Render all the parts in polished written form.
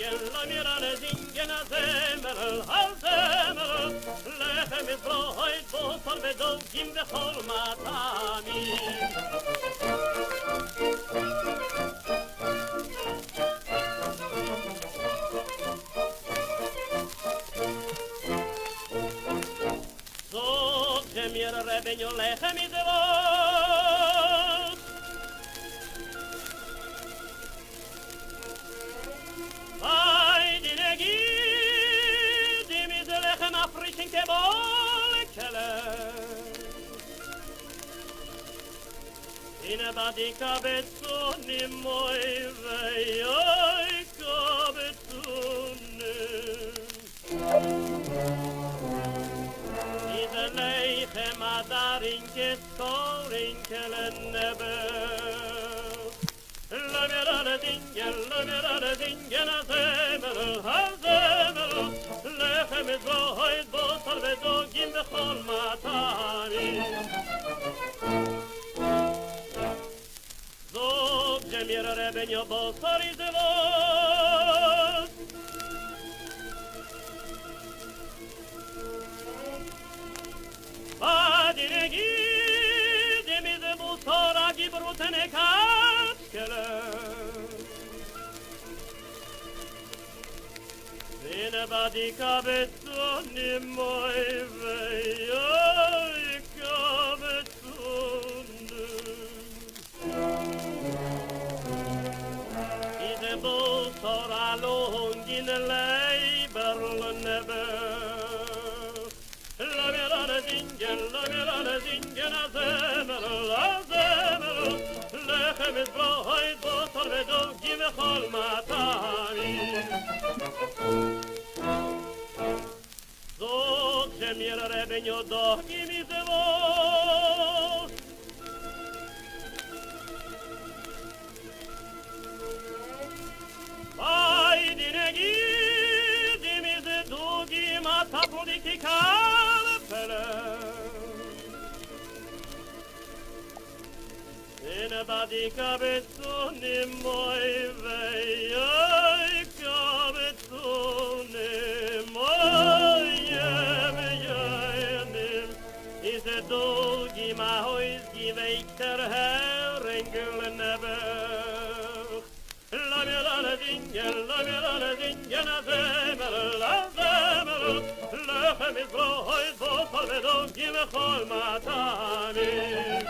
zingen, la mir alle zingen a zemel, al zemel. Lechem mit Brot, Bosar ודוגים וכל מטעמים. זאת שמיר רבנו לחם מדברות. Bei die Negie, die mit der Lechem afrischen Kebolkele. In a badika betzunim moi vei kabetzunim. In the Lechem adarin ketzorin kelen nebel. La mirada dingen a zemel, lechem et zohoit bosar ודוגים בכל מטעמים. זוג שמיר רבנו בוסר יזבוס. Badi negi, demi de busora gibrutene katskele. Vine badi kabetsunim moi vei kabetsunim. Ide busora lungin leiberl nebe. La mirada zingen a zemel, lechem et Brot, Bosar ודוגים וכל מטעמים. זאת שמיר רבנו דוגים מזבוס. Bei die Negie, die mit dugim a tapolitikal. In a badika betzunim moi vei kabetzunim moi yemeyenim. Is a dogi ma hois giveit der herengel nebel. La mirada zingen a zemel, lechem et Brot, Bosar ודוגים וכל מטעמים.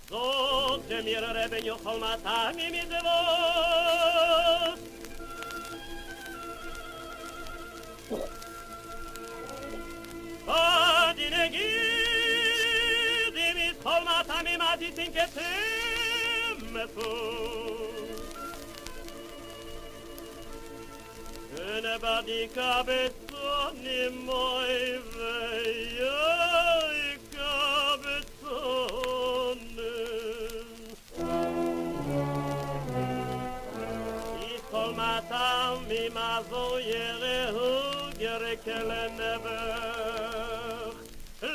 זאת שמיר רבנו כל מטעמים מזבוס. Badi negi, di mit כל מטעמים עתיתים כתמתו. Eine badika betzunim moi vei kabetzunim. Ich kol matam mimazo yerehu gerekele nebech.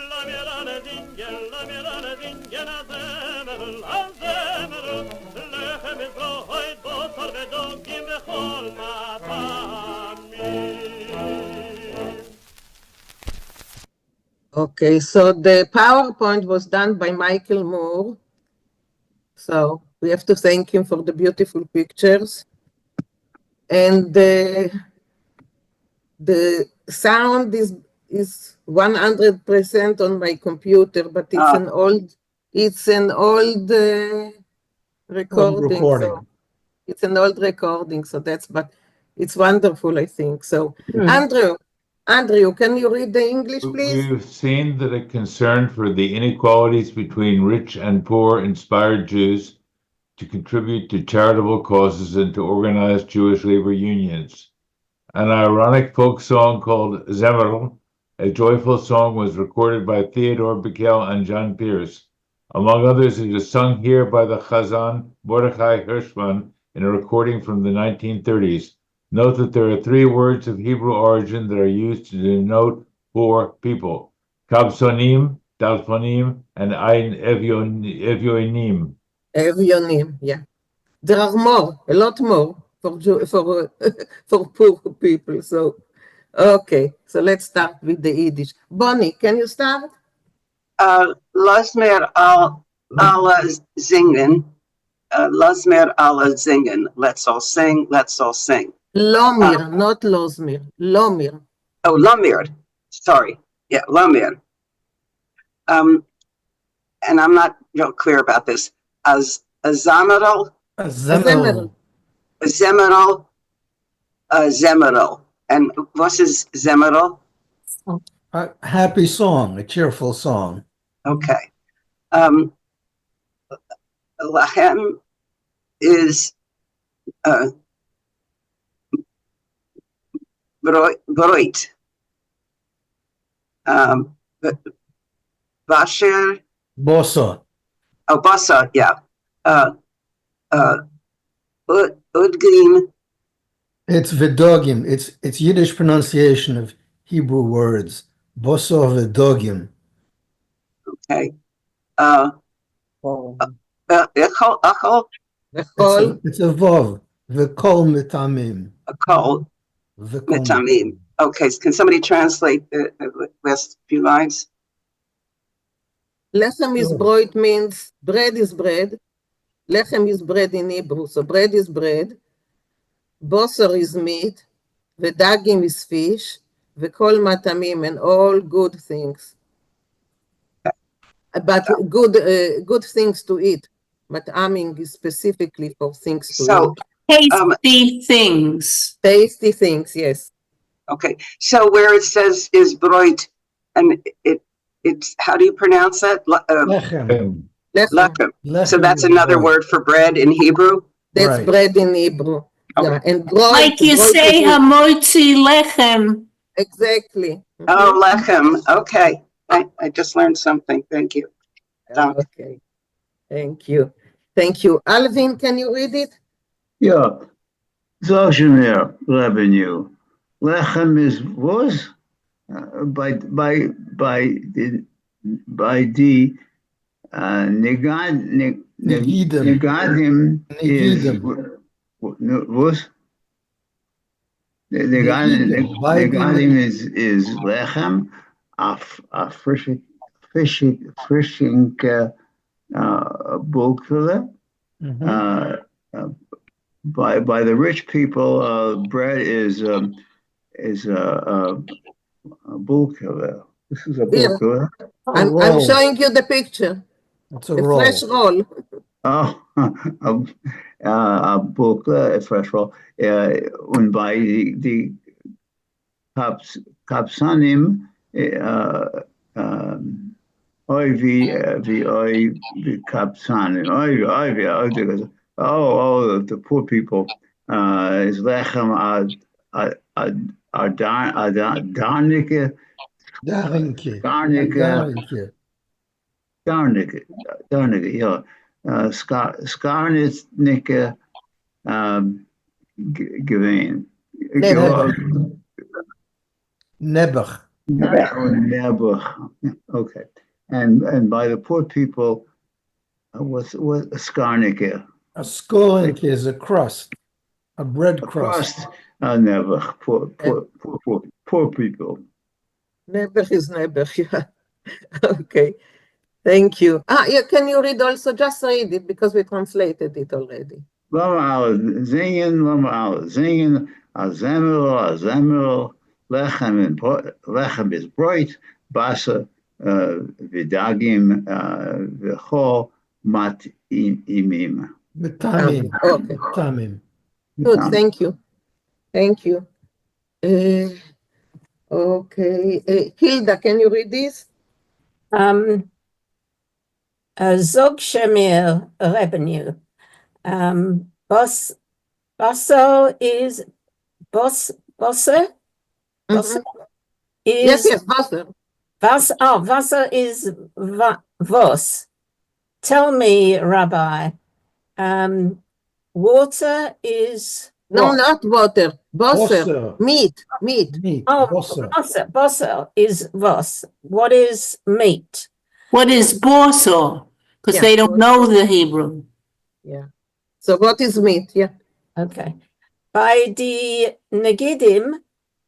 La mirada zingen a zemel, lechem et Brot, Bosar ודוגים וכל מטעמים. Okay, so the PowerPoint was done by Michael Moore. So we have to thank him for the beautiful pictures. And the sound is 100% on my computer, but it's an old recording. So it's an old recording, so but it's wonderful, I think. So Andrew, can you read the English, please? We've seen that a concern for the inequalities between rich and poor inspired Jews to contribute to charitable causes and to organize Jewish labor unions. An ironic folk song called Zemerl, a joyful song, was recorded by Theodore Vinkl and John Pierce. Among others, it is sung here by the Chazan Mordechai Hirschman in a recording from the 1930s. Note that there are 3 words of Hebrew origin that are used to denote poor people. Kabsonim, Dalphonim, and Ein Evyonim. Evyonim, yeah. There are more, a lot more for for poor people. So, okay, so let's start with the Yiddish. Bonnie, can you start? Lass mir alle singen. Lass mir alle singen. Let's all sing. Let's all sing. Lomir, not Losmir. Lomir. Oh, Lamir. Sorry. Yeah, Lamir. And I'm not real clear about this. As a Zamaral, Zemeral. Zemeral. And what is Zemeral? A happy song, a cheerful song. Okay. Lachem is Broit. Basher. Bosa. Oh, Basa, yeah. Udgim. It's Vidogim. It's Yiddish pronunciation of Hebrew words. Bosa Vidogim. Okay. Oh. Achol. It's a Vov. Vikol mitamim. Akol. Vikol Mitamim. Okay, can somebody translate the last few lines? Lechem is broit means bread is bread. Lechem is bread in Hebrew, so bread is bread. Boser is meat. Vedagim is fish. Vekol matamim, and all good things. But good things to eat. Mataming is specifically for things to eat. Tasty things. Tasty things, yes. Okay, so where it says is broit, and it's how do you pronounce that? Lechem. Lechem. So that's another word for bread in Hebrew? That's Right. bread in Hebrew. Okay. Yeah, and broit, Like you broit say, is- hamotzi lechem. Exactly. Oh, lechem. Okay. I just learned something. Thank you. Okay. Thank you. Thank you. Alvin, can you read it? Yeah. Zoshemer revenue. Lechem is was by the Negadim is was Negadim is lechem a fishing bulkele. By the rich people, bread is a bulkele. This is a bulkele. I'm showing you the picture. It's a A roll. fresh roll. Oh, a bulkele, a fresh roll. And by the kapsanim, kapsanim, oh, the poor people is lechem darnike, yeah. Skarnitnike Gavin. Nebuch. Nebuch. Okay. And by the poor people, what's Skarnike? A skolik is a crust, a bread crust. Nebuch. Poor people. Nebuch is Nebuch, yeah. Okay. Thank you. Yeah, can you read also? Just read it because we translated it already. Lama zingen, azemel, lechem is bright, basa, vidagim, v'chol, mat imim. Mitamim. Okay. Mitamim. Good, thank you. Thank you. Okay. Hilda, can you read this? Zog Shemir revenue. Bosso is Bosse is Yes, Wasser. Wasser is Vos. Tell me, Rabbi, water is No, Broth. not water. Bosser. Bosser. Meat. Meat. Oh, Bosser. Bosser is was. What is meat? What is borso? Because Yeah. they don't know the Hebrew. Yeah. So what is meat? Yeah. Okay. By the Negidim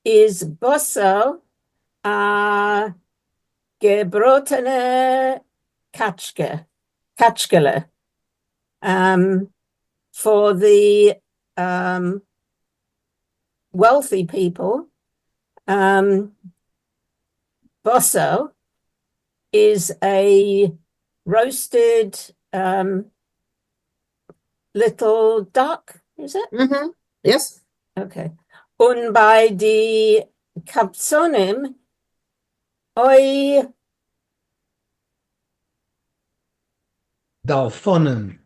is Bosser gebrotene Katschkele. For the wealthy people, Bosso is a roasted little duck, is it? Mm-hmm. Yes. Okay. Und bei die Kapsonim, oi Dalfonim.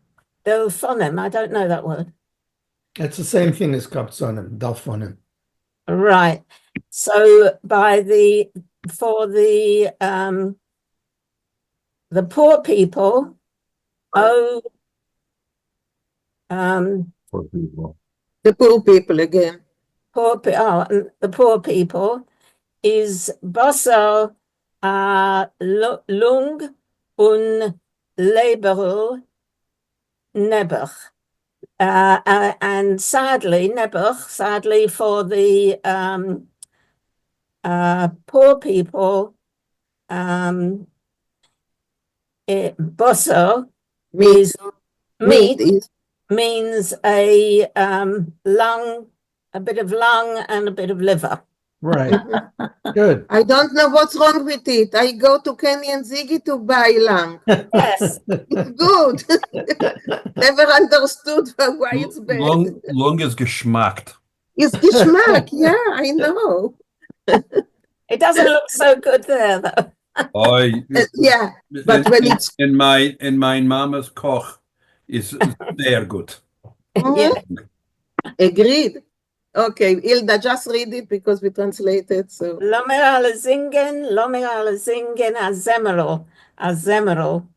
delphonim, I don't know that word. It's the same thing as kapsonim. Dalfonim. Right. So by the for the poor people, Poor people. The poor people again. the poor people is Basel Lung und Leberl Nebuch. And sadly, Nebuch, sadly for the poor people, Bosso Meat. is meat is means a lung, a bit of lung and a bit of liver. Right. Good. I don't know what's wrong with it. I go to Kenny and Ziggy to buy lamb. Yes. It's good. Never understood why it's bad. Lung is geschmackt. It's Geschmack. Yeah, I know. It doesn't look so good there, though. Yeah, but when it's in my mama's koch is sehr good. Yeah. agreed. Okay, Hilda, just read it because we translated. So Lomer al zingen azemero.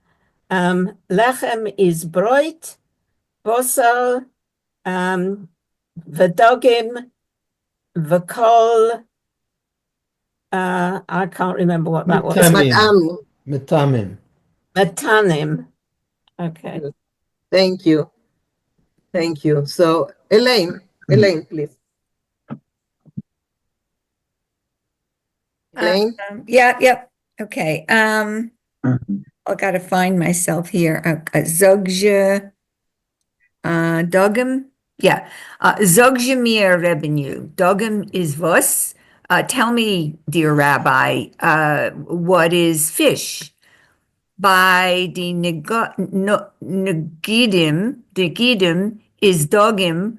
Lechem is broit, bosel, v'dogim, v'kol. I can't remember what that was. Metamim. Matamim. Metanim. Okay. Thank you. Thank you. So Elaine, please. Elaine? Yep. Okay. I gotta find myself here. Zogje Dogim. Yeah. Zogje mir revenue. Dogim is was. Tell me, dear Rabbi, what is fish? By the Negidim is Dogim,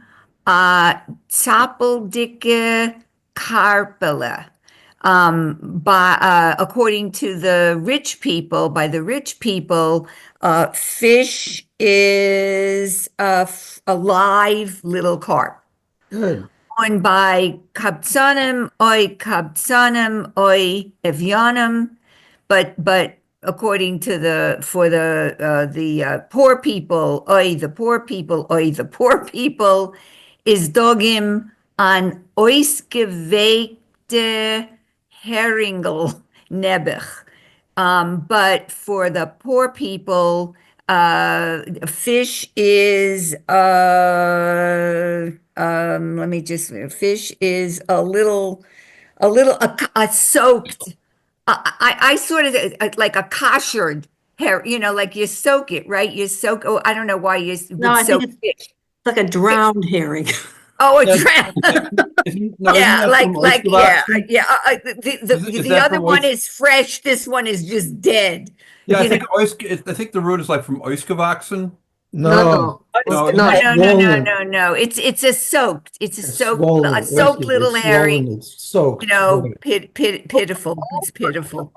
Zappeldicke Karpele. According to the rich people, by the rich people, fish is a live little carp. Good. And by kabtsanim oi evyanim, but according to the poor people, the poor people is dogim an oisgeweikte Heringel Nebuch. But for the poor people, fish is fish is a soaked. I sort of like a koshered hair, like you soak it, right? You soak. Oh, I don't know why you No, I soak think fish. it's like a drowned herring. Oh, a Yeah. drowned. Yeah, the other one is fresh. This one is just dead. Yeah, I You think the root is like from Oiskevachsen. No. No, It's a soaked. It's a soaked little herring. It's soaked. Pitiful. It's pitiful.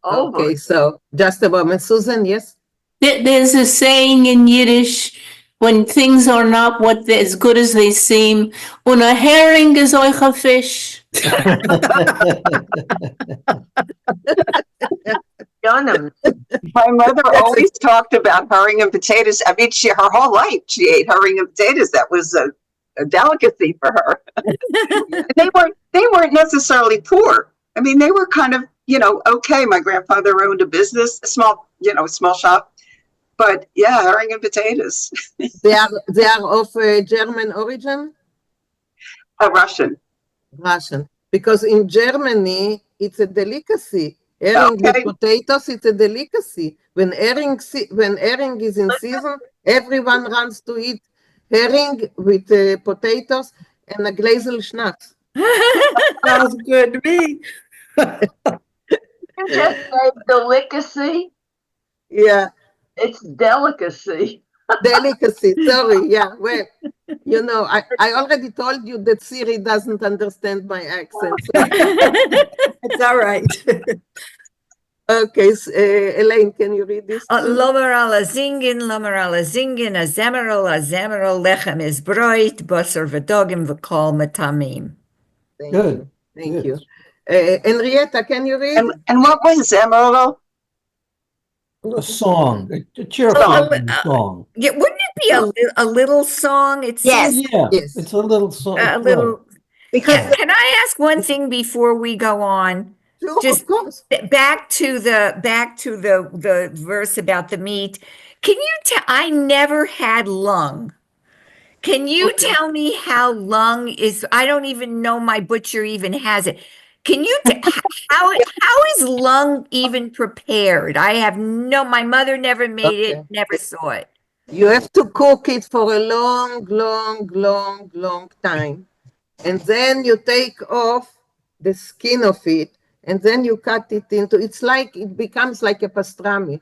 Okay, so just a moment. Susan, yes? There's a saying in Yiddish, when things are not as good as they seem, und a herring is euch a fish. My mother always talked about herring and potatoes. I mean, her whole life she ate herring and potatoes. That was a delicacy for her. They weren't necessarily poor. I mean, they were kind of, okay. My grandfather owned a business, a small shop. But yeah, herring and potatoes. They are of German origin? Russian. Russian. Because in Germany, it's a delicacy. Herring with potatoes, it's a delicacy. When herring is in season, everyone runs to eat herring with potatoes and a glazel schnapps. Sounds good to me. You just say delicacy. Yeah. It's delicacy. Delicacy, sorry, yeah. Well, I already told you that Siri doesn't understand my accent. So. It's all right. Okay, Elaine, can you read this? Lomer ala zingen, a zemerol, lechem is broit, basar v'dogim v'kol matamim. Good. Thank you. Henrietta, can you read? And what was Emerald? A song, a cheerful song. Yeah, wouldn't it be a little song? It seems, Yeah, it's a little song. a little. Can I ask one thing before we go on? Sure, Just of course. back to the verse about the meat. Can you tell? I never had lung. Can you tell me how lung is? I don't even know my butcher even has it. Can you how is lung even prepared? I have my mother never made it, never saw it. You have to cook it for a long time. And then you take off the skin of it, and then you cut it into, it becomes like a pastrami.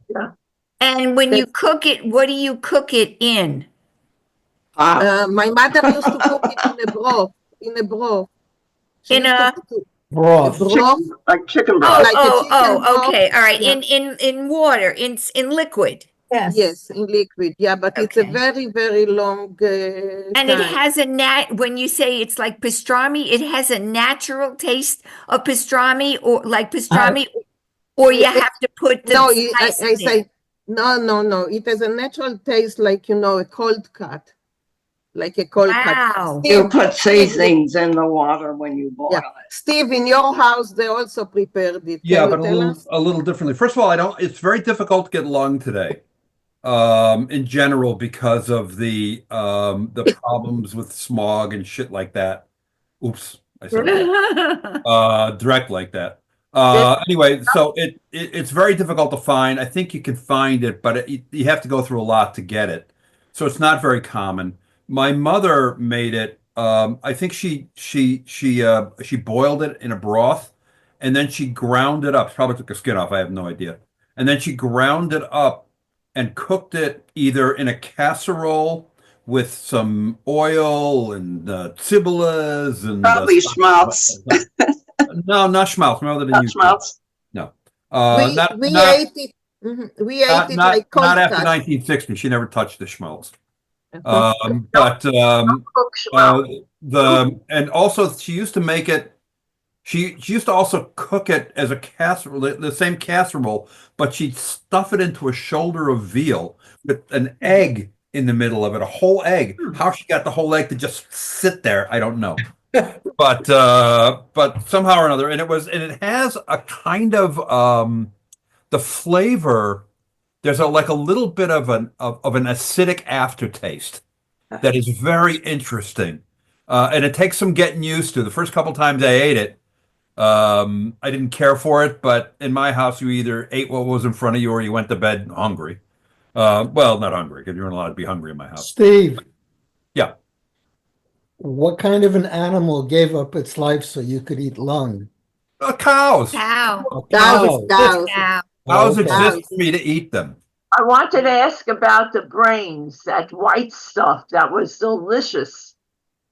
Yeah. And when you cook it, what do you cook it in? My mother used to cook it in a broth. Broth. Like chicken broth. Okay. All right. Yeah. In water, in liquid. Yes, in liquid. Yeah, but it's a very, very long and time. It has when you say it's like pastrami, it has a natural taste of pastrami, or like pastrami, or you have to put the I say no. It has a natural taste like, a cold cut. Like a cold cut. You put seasonings in the water when you boil it. Steve, in your house, they also prepared it. Yeah, but a little differently. First of all, it's very difficult to get lung today. In general, because of the problems with smog and shit like that. Oops, I said that. Direct like that. Anyway, so it's very difficult to find. I think you can find it, but you have to go through a lot to get it. So it's not very common. My mother made it. I think she boiled it in a broth, and then she ground it up. She probably took the skin off. I have no idea. And then she ground it up and cooked it either in a casserole with some oil and cibolas and probably schmaltz. No, not schmaltz. My mother didn't use schmaltz. No, we ate it. Mm-hmm. We ate it like cold not after cut. 1960. She never touched the schmaltz. And also she used to make it. She used to also cook it as a casserole, the same casserole, but she'd stuff it into a shoulder of veal with an egg in the middle of it, a whole egg. How she got the whole egg to just sit there, I don't know. But somehow or another, and it has a kind of the flavor. There's a little bit of an acidic aftertaste that is very interesting, and it takes some getting used to. The first couple times I ate it, I didn't care for it, but in my house, you either ate what was in front of you or you went to bed hungry. Well, not hungry, because you weren't allowed to be hungry in my house. Steve. Yeah. What kind of an animal gave up its life so you could eat lung? Cows. Cows exist for me to eat them. I wanted to ask about the brains, that white stuff that was delicious.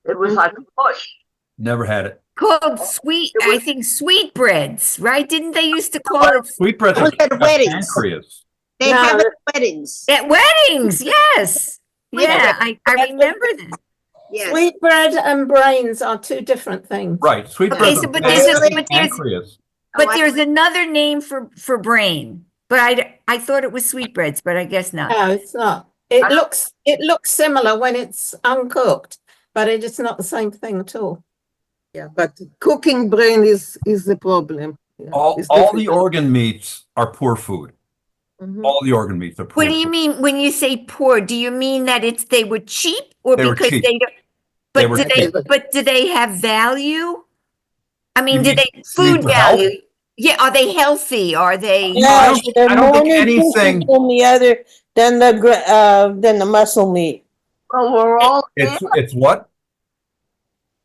It was like a mush. Never had it. Called I think sweetbreads, right? Didn't they used to call it sweetbreads? At weddings. Pancreas. They have it at weddings. At weddings, yes. Yeah, I remember this. Yes. Sweetbread and brains are two different things. Right. Sweetbread. Okay, so pancreas. But there's another name for brain. But I thought it was sweetbreads, but I guess not. No, it's not. It looks similar when it's uncooked, but it is not the same thing at all. Yeah, but cooking brain is the problem. Yeah, it's All the difficult. organ meats are poor food. Mhm. All the organ meats are poor What do you food. mean when you say poor? Do you mean that they were cheap or They were because cheap. they don't, They but were do they, cheap. but do they have value? I mean, You do mean- they you mean food for health? value? Yeah, are they healthy? Are they? Yeah, they're I don't more think nutritious anything- than the other than the muscle meat. Well, we're all It's what?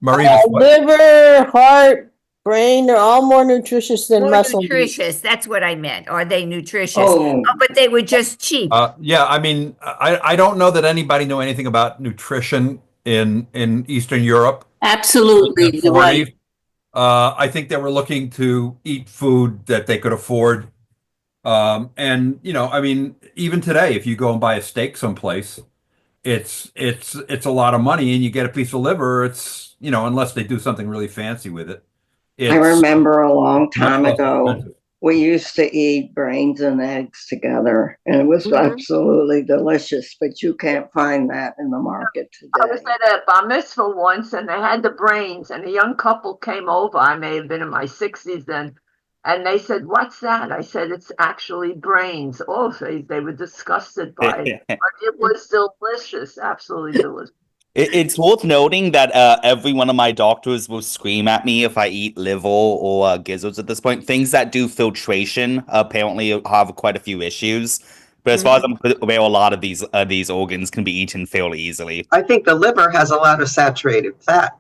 Maureen, it's what? Liver, heart, brain, they're all more nutritious than More muscle meat. nutritious. That's what I meant. Are they nutritious? Oh. But they were just cheap. Yeah, I mean, I don't know that anybody knew anything about nutrition in Eastern Europe. Absolutely, in the you're right. 40s. I think they were looking to eat food that they could afford. And I mean, even today, if you go and buy a steak someplace, it's a lot of money, and you get a piece of liver. It's unless they do something really fancy with it. I remember a long much time less ago, expensive. we used to eat brains and eggs together, and it was absolutely delicious, but you can't find that in the market I was today. at a bar mitzvah once, and they had the brains, and a young couple came over. I may have been in my 60s then, and they said, "What's that?" I said, "It's actually brains." Oh, they were disgusted by it, but it was delicious, absolutely delicious. It's worth noting that every one of my doctors will scream at me if I eat liver or gizzards at this point. Things that do filtration apparently have quite a few issues. But as far as I'm aware, a lot of these organs can be eaten fairly easily. I think the liver has a lot of saturated fat.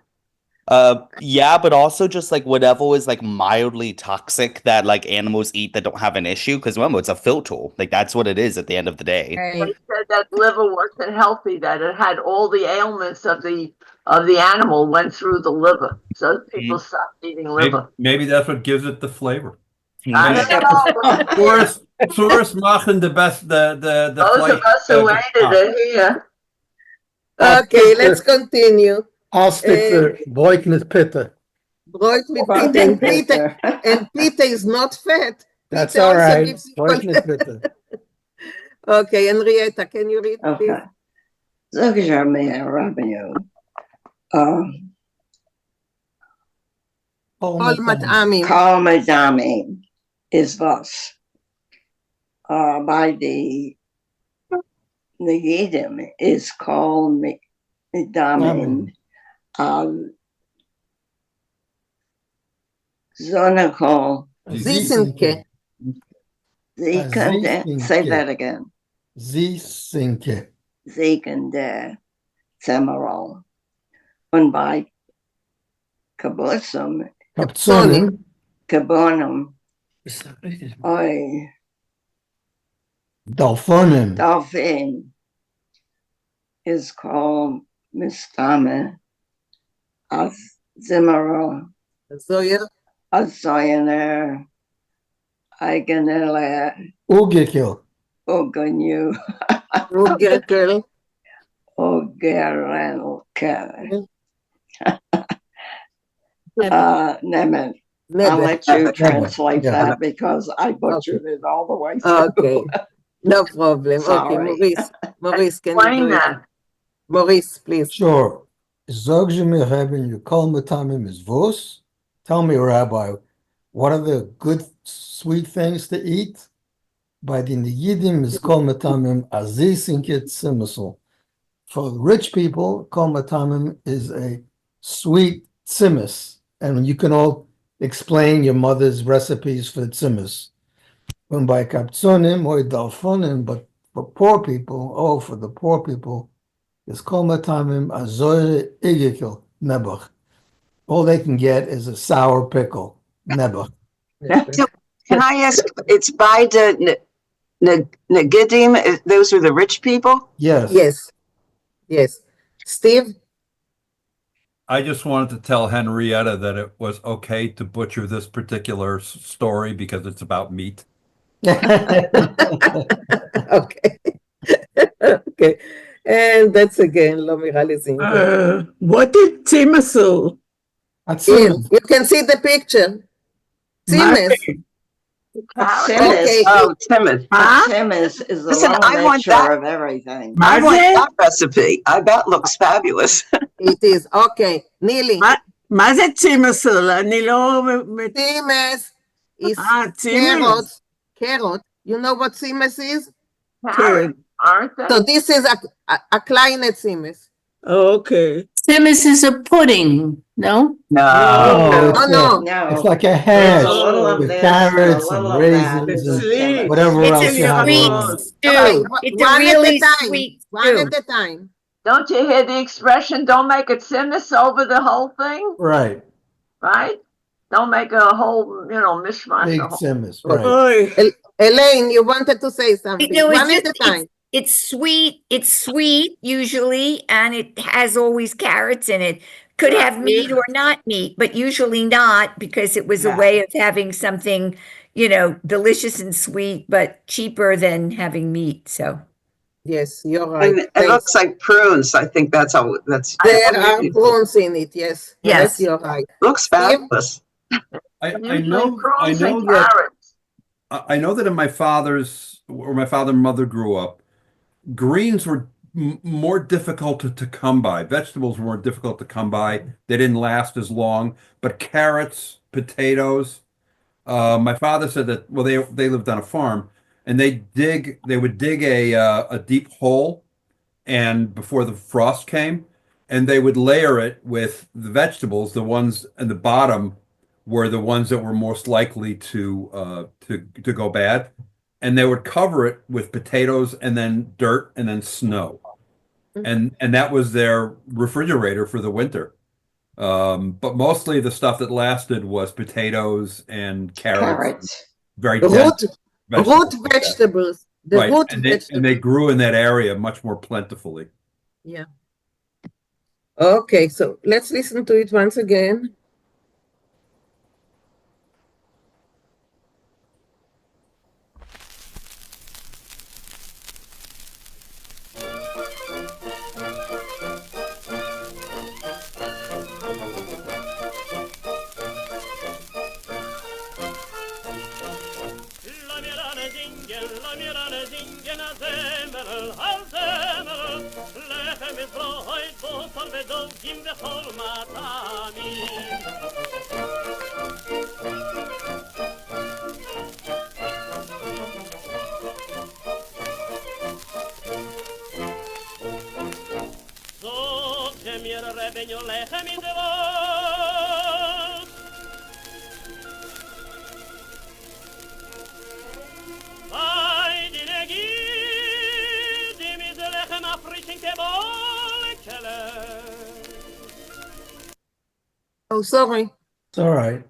Yeah, but also just like whatever is like mildly toxic that like animals eat that don't have an issue. Because remember, it's a filter. Like that's what it is at the end of the day. They said that liver wasn't healthy; that it had all the ailments of the animal went through the liver, so people stopped eating liver. Maybe that's what gives it the flavor. I don't know. Tourists machen the best the Those of us who ate it are here. Okay, let's continue. Ausdiffer, Broik mit Pitte. Broik mit Pitte, and Pitte is not fat. That's Pitte all also right. gives you Broik mit Pitte. Okay, Henrietta, can you read, please? Okay. Look at your man, revenue. Kol mat'amim. Kol mat'amim is thus. By the Yiddish is called Damin. Zonakol. Zisinke. Say that again. Zisinke. Zikende Semerol. Und bei Kabbutzum. Kapzonim. Kabonum. Oi. Dolphonim. Dolphin is called Mistame as Zimmerol. Zoyer. Azoyener. Eigenele. Ugekil. Ogenu. Ugerkel. Ogerenkel. Nemen. I'll let you translate that because I butchered it all the way through. Okay, no problem. Sorry. Okay, Maurice, can you do it? Maurice, please. Sure. Zog je mir hebben you kol matamim is vos. Tell me, Rabbi, what are the good sweet things to eat? By the Yiddim is kol matamim azisinket simisol. For rich people, kol matamim is a sweet tzimis, and you can all explain your mother's recipes for tzimis. When by kaptzonim or dalfonim, but for poor people, for the poor people, is kol matamim azoy igikil nebuch. All they can get is a sour pickle nebuch. Can I ask? It's by the Negidim. Those are the rich people. Yes. Yes. Steve. I just wanted to tell Henrietta that it was okay to butcher this particular story because it's about meat. Okay. Okay. And that's again, lo mirali zinke. What is Timasul? You can see the picture. Tzimis. Timmis. Oh, timid. Timmis is the Listen, little I want mixture that. of everything. I want that recipe. I bet looks fabulous. It is. Okay, נילי. מה זה צימוס? אני לא... צימס is צימוס. carrot. You know what צימס is? Carrots, aren't they? So this is a kleine צימס. Okay. Tzimmus is a pudding, no? No, No. it's like a hash There's a little of with this and a carrots and little of that. raisins It's and whatever It's else a you have sweet on it. stew. It's a One really at a time. sweet One stew. at a time. Don't you hear the expression, don't make it simus over the whole thing? Right. Right? Don't make a whole, mishmash. Big a whole- tzimmus, right. Elaine, you wanted to say something. No, One at a time. it's sweet. It's sweet usually, and it has always carrots in it. Could have meat or not meat, but usually not because it was a way of having something, delicious and sweet, but cheaper than having meat. So Yes, you're right. And it looks like prunes. I think that's how that's. There are prunes in it. Yes. Yes. You're right. Looks fabulous. I know that in my father and mother grew up, greens were more difficult to come by. Vegetables were more difficult to come by. They didn't last as long. But carrots, potatoes. My father said that they lived on a farm, and they would dig a deep hole, and before the frost came, and they would layer it with the vegetables. The ones at the bottom were the ones that were most likely to go bad, and they would cover it with potatoes and then dirt and then snow, and that was their refrigerator for the winter. But mostly the stuff that lasted was potatoes and carrots. Very dense root vegetables. The right, root and vegetables. they grew in that area much more plentifully. Yeah. Okay, so let's listen to it once again. לחם מזרועי בוסר ודוגים בכל מטעמים. זאת שמיר רבניו לחם מזרעות. Bei die Energie, die mit der Lechem afrischen Kebolkele. Oh, sorry. It's all right.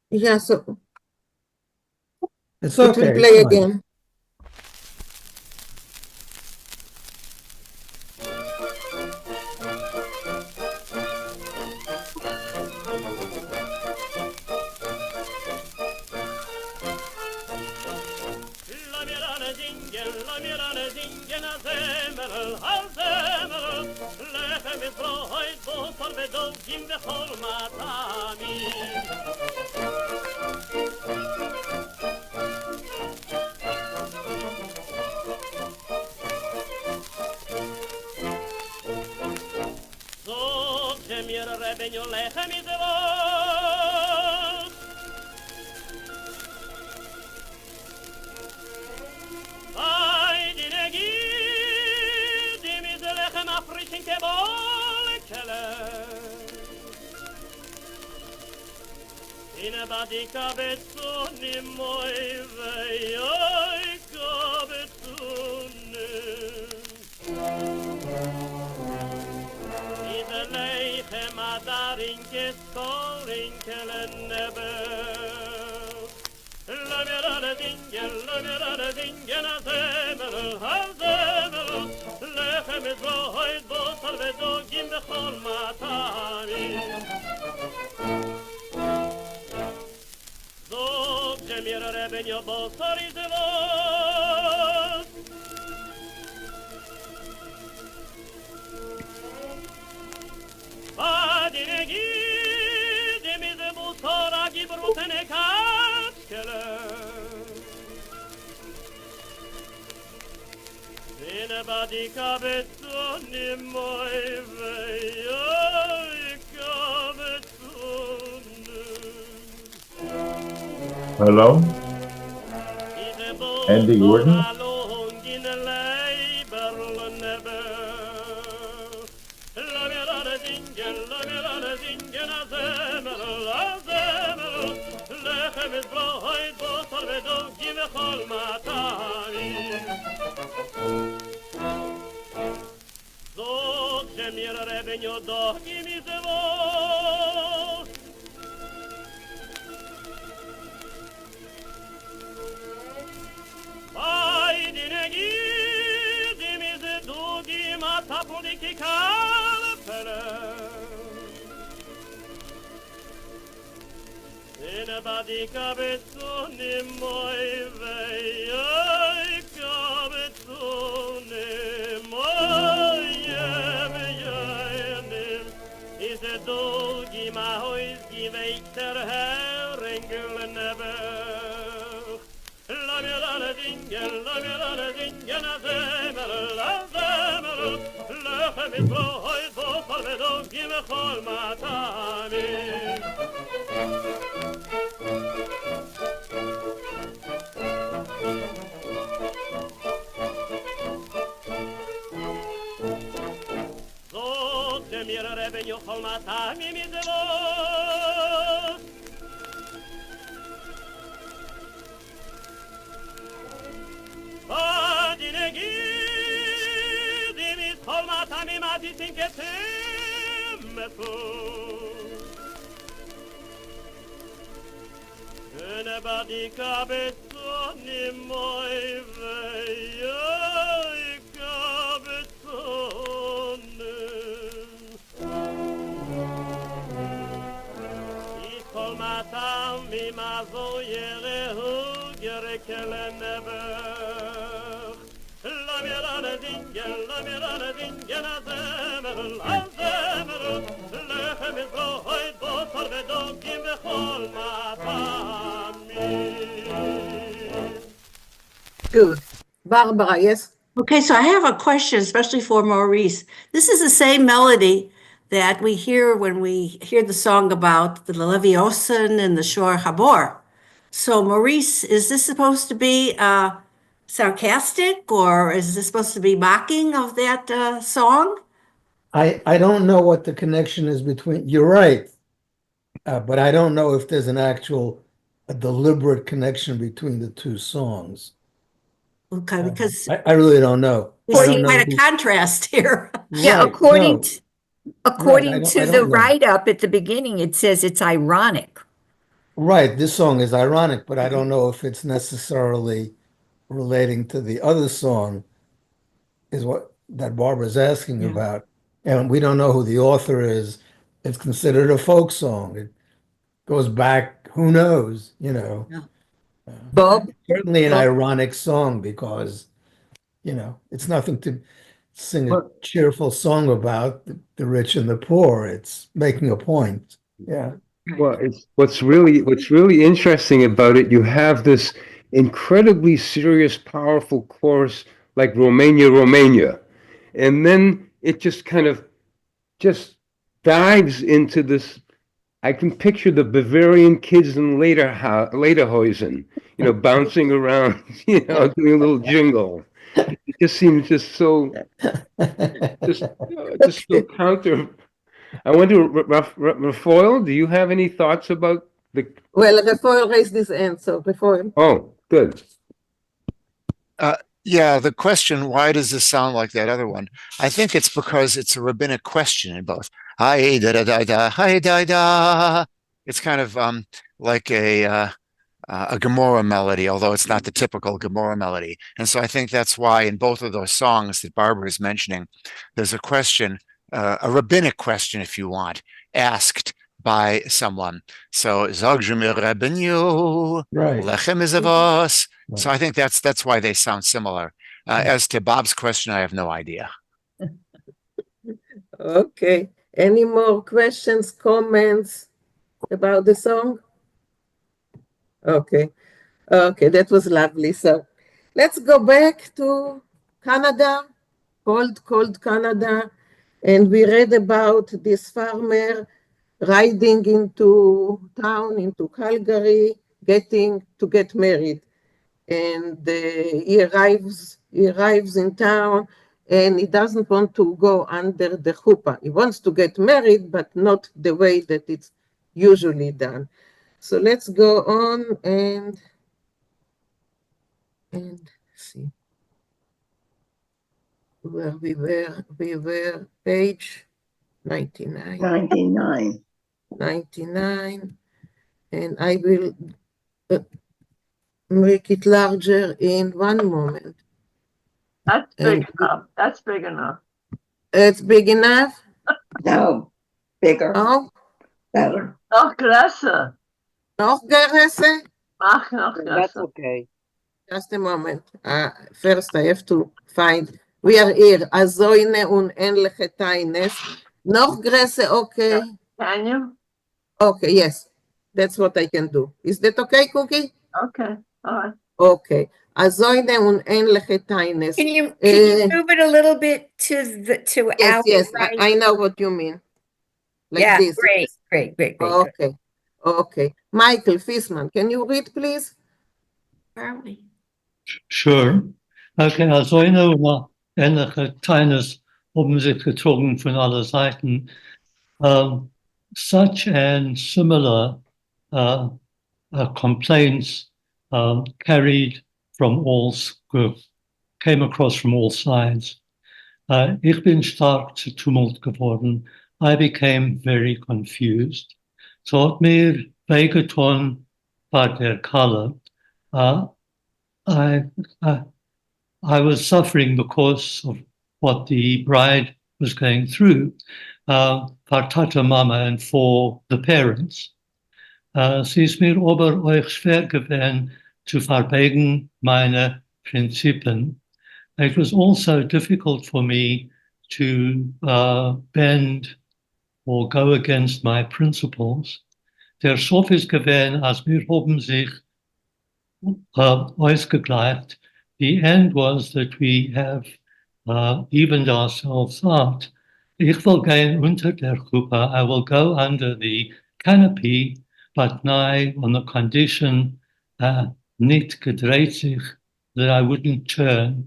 Yeah, so It's it okay. will play it's fine. again. לחם מזרועי בוסר ודוגים בכל מטעמים. זאת שמיר רבניו לחם מזרעות. Bei die Energie, die mit der Lechem afrischen Kebolkele. In a badika betzunim moi vei betzunim. In the Lechem adarin kestorin kelen nebel. La mirada dingen a zemel, lechem ezroid bosar vedogim bechol matarim. Zog jemir rebenyo bosar izevot. Vadinegi, demize busora gibrutene kaskele. Hello? Andy Gordon? Good. Barbara, yes? Okay, so I have a question, especially for Maurice. This is the same melody that we hear when we hear the song about the Leviosan and the Shor Habor. So, Maurice, is this supposed to be sarcastic, or is this supposed to be mocking of that song? I don't know what the connection is between, you're right, but I don't know if there's a deliberate connection between the two songs. Okay, because I really don't know. we I see don't know quite a who- contrast here. Yeah, Right, according no. to, according Right, I to the don't know. write-up at the beginning, it says it's ironic. Right, this song is ironic, but I don't know if it's necessarily relating to the other song, is what that Barbara's asking Yeah. about. And we don't know who the author is. It's considered a folk song. It goes back, who knows, you know. Yeah. Bob? Certainly an Bob? ironic song because, you know, it's nothing to sing a But- cheerful song about the rich and the poor. It's making a point. Yeah. Well, it's what's really interesting about it. You have this incredibly serious, powerful chorus like Romania, Romania, and then it just kind of just dives into this. I can picture the Bavarian kids in Lederhosen, you know, bouncing around, you know, doing a little jingle. It just seems just so so counter. I wonder, Rafael, do you have any thoughts about the? Well, Rafael raised his hand, so Rafael. Oh, good. Yeah, the question, why does this sound like that other one? I think it's because it's a rabbinic question in both. Hi da da da da, hi da da. It's kind of like a Gemara melody, although it's not the typical Gemara melody. And so I think that's why in both of those songs that Barbara is mentioning, there's a question, a rabbinic question, if you want, asked by someone. So Zog mir Rabbinu, Right. Lechem is of us. Right. So I think that's why they sound similar. As to Bob's question, I have no idea. Okay. Any more questions, comments about the song? Okay. Okay, that was lovely. So let's go back to Canada. cold Canada, and we read about this farmer riding into town, into Calgary, to get married. And he arrives in town, and he doesn't want to go under the chuppah. He wants to get married, but not the way that it's usually done. So let's go on and see where we were page 99. 99. And I will make it larger in one moment. That's big enough. That's big enough. It's big enough? No, bigger. Oh, better. Noch größer. Noch größer? Mach noch größer. That's okay. Just a moment. First, I have to find. We are here. Azoine und ähnliche Teines. Noch größer, okay. Can you? Okay, yes. That's what I can do. Is that okay, Cookie? Okay. All right. Okay. Azoine und ähnliche Teines. Can you move it a little bit to Yes, our yes. right? I know what you mean. Like yeah, this. great. Good. Okay. Okay. Michael Fissman, can you read, please? Where are we? Sure. Okay, also eine ähnliche Teines haben sich gezogen von aller Seiten. Such and similar complaints came across from all sides. Ich bin stark zu Tumult geworden. I became very confused. So hat mir wehgetan bei der Kalle. I was suffering because of what the bride was going through, for Tata Mama and for the parents. Sie ist mir aber euch schwer gewesen zu verbergen meine Prinzipien. It was also difficult for me to bend or go against my principles. Der Sof ist gewesen, als wir haben sich ausgegleicht. The end was that we have evened ourselves out. Ich will gehen unter der Chuppah. I will go under the canopy, but now on the condition nicht gedreht sich, that I wouldn't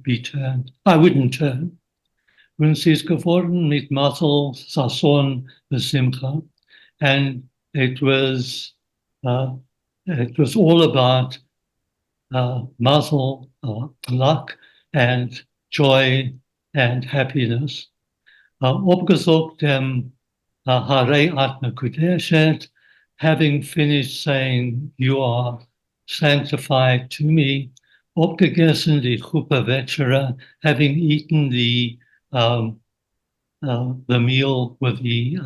be turned. I wouldn't turn. Und sie ist geworden mit Mazel, Sasson, Besimcha. And it was all about mazel, luck, and joy and happiness. Opgezocht dem Hare Atma Kudeshet, having finished saying, "You are sanctified to me," opgegessen die Chuppah Vechera, having eaten the meal with the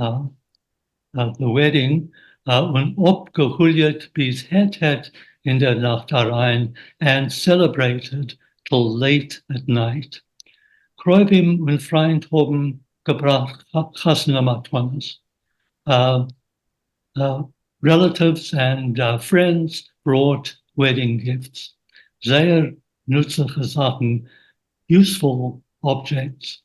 wedding, und opgehuljert bis het in der Nacht herein and celebrated till late at night. Kräuvim und Freund haben gebracht Chasnamatwanas. Relatives and friends brought wedding gifts. Sehr nützliche Sachen, useful objects.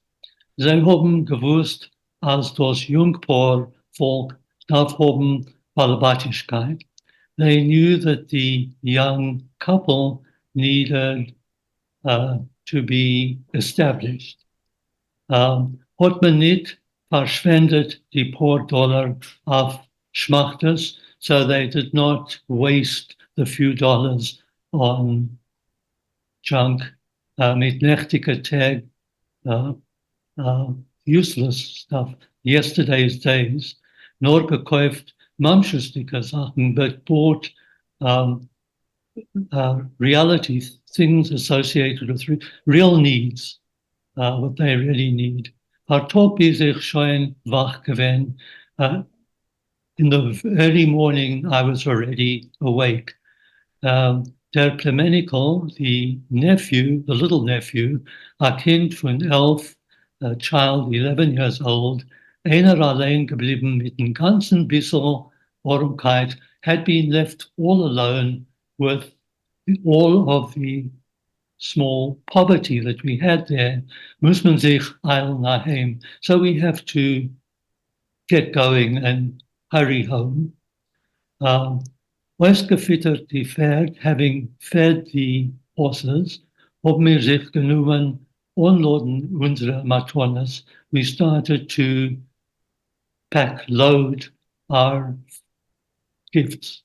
Sie haben gewusst, als das Jungpaar Volk darf haben Balabatischkeit. They knew that the young couple needed to be established. Hat man nicht verschwendet die paar Dollar auf Schmachtes, so they did not waste the few dollars on junk, mit nächtiger Tag, useless stuff, yesterday's days, nor gekauft mamschustige Sachen, but bought reality, things associated with real needs, what they really need. Our talk is schon wach gewesen. In the early morning, I was already awake. Der Plemenikel, the little nephew, a kind von 11, a child 11 years old, einer allein geblieben mit dem ganzen bisschen Warmkeit, had been left all alone with all of the small poverty that we had there. Muss man sich eilen nach heim. So we have to get going and hurry home. Ausgefüttert die Pferd, having fed the horses, haben wir sich genommen, unladen unsere Matronas. We started to load our gifts.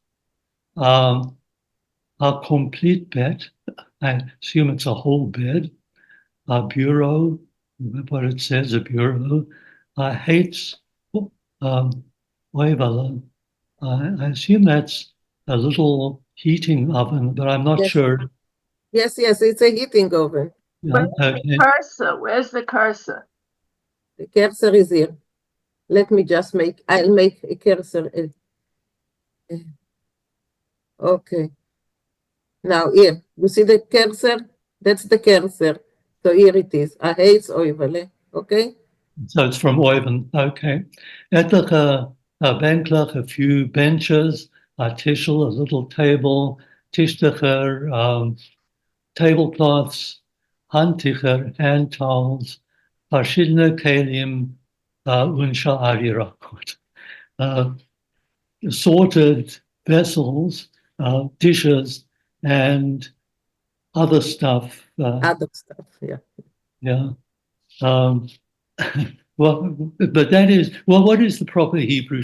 Our complete bed, I assume it's a whole bed, our bureau, what it says, a bureau, our hates, oivala. I assume that's a little heating oven, but I'm not Yes. sure. Yes, it's a heating oven. Yeah, Where's the cursor? Where's the cursor? The cursor is here. Let me just I'll make a cursor. Okay. Now here, you see the cursor? That's the cursor. So here it is. A hates oivale. Okay? So it's from Oivan. Okay. Etliche Vinkl, a few benches, a tischel, a little table, tischlicher, tablecloths, handtücher, hand towels, verschiedene Kelim, und Sha'ari assorted vessels, dishes, and other stuff. Other stuff, yeah. Yeah. Well, but that is, well, what is the proper Hebrew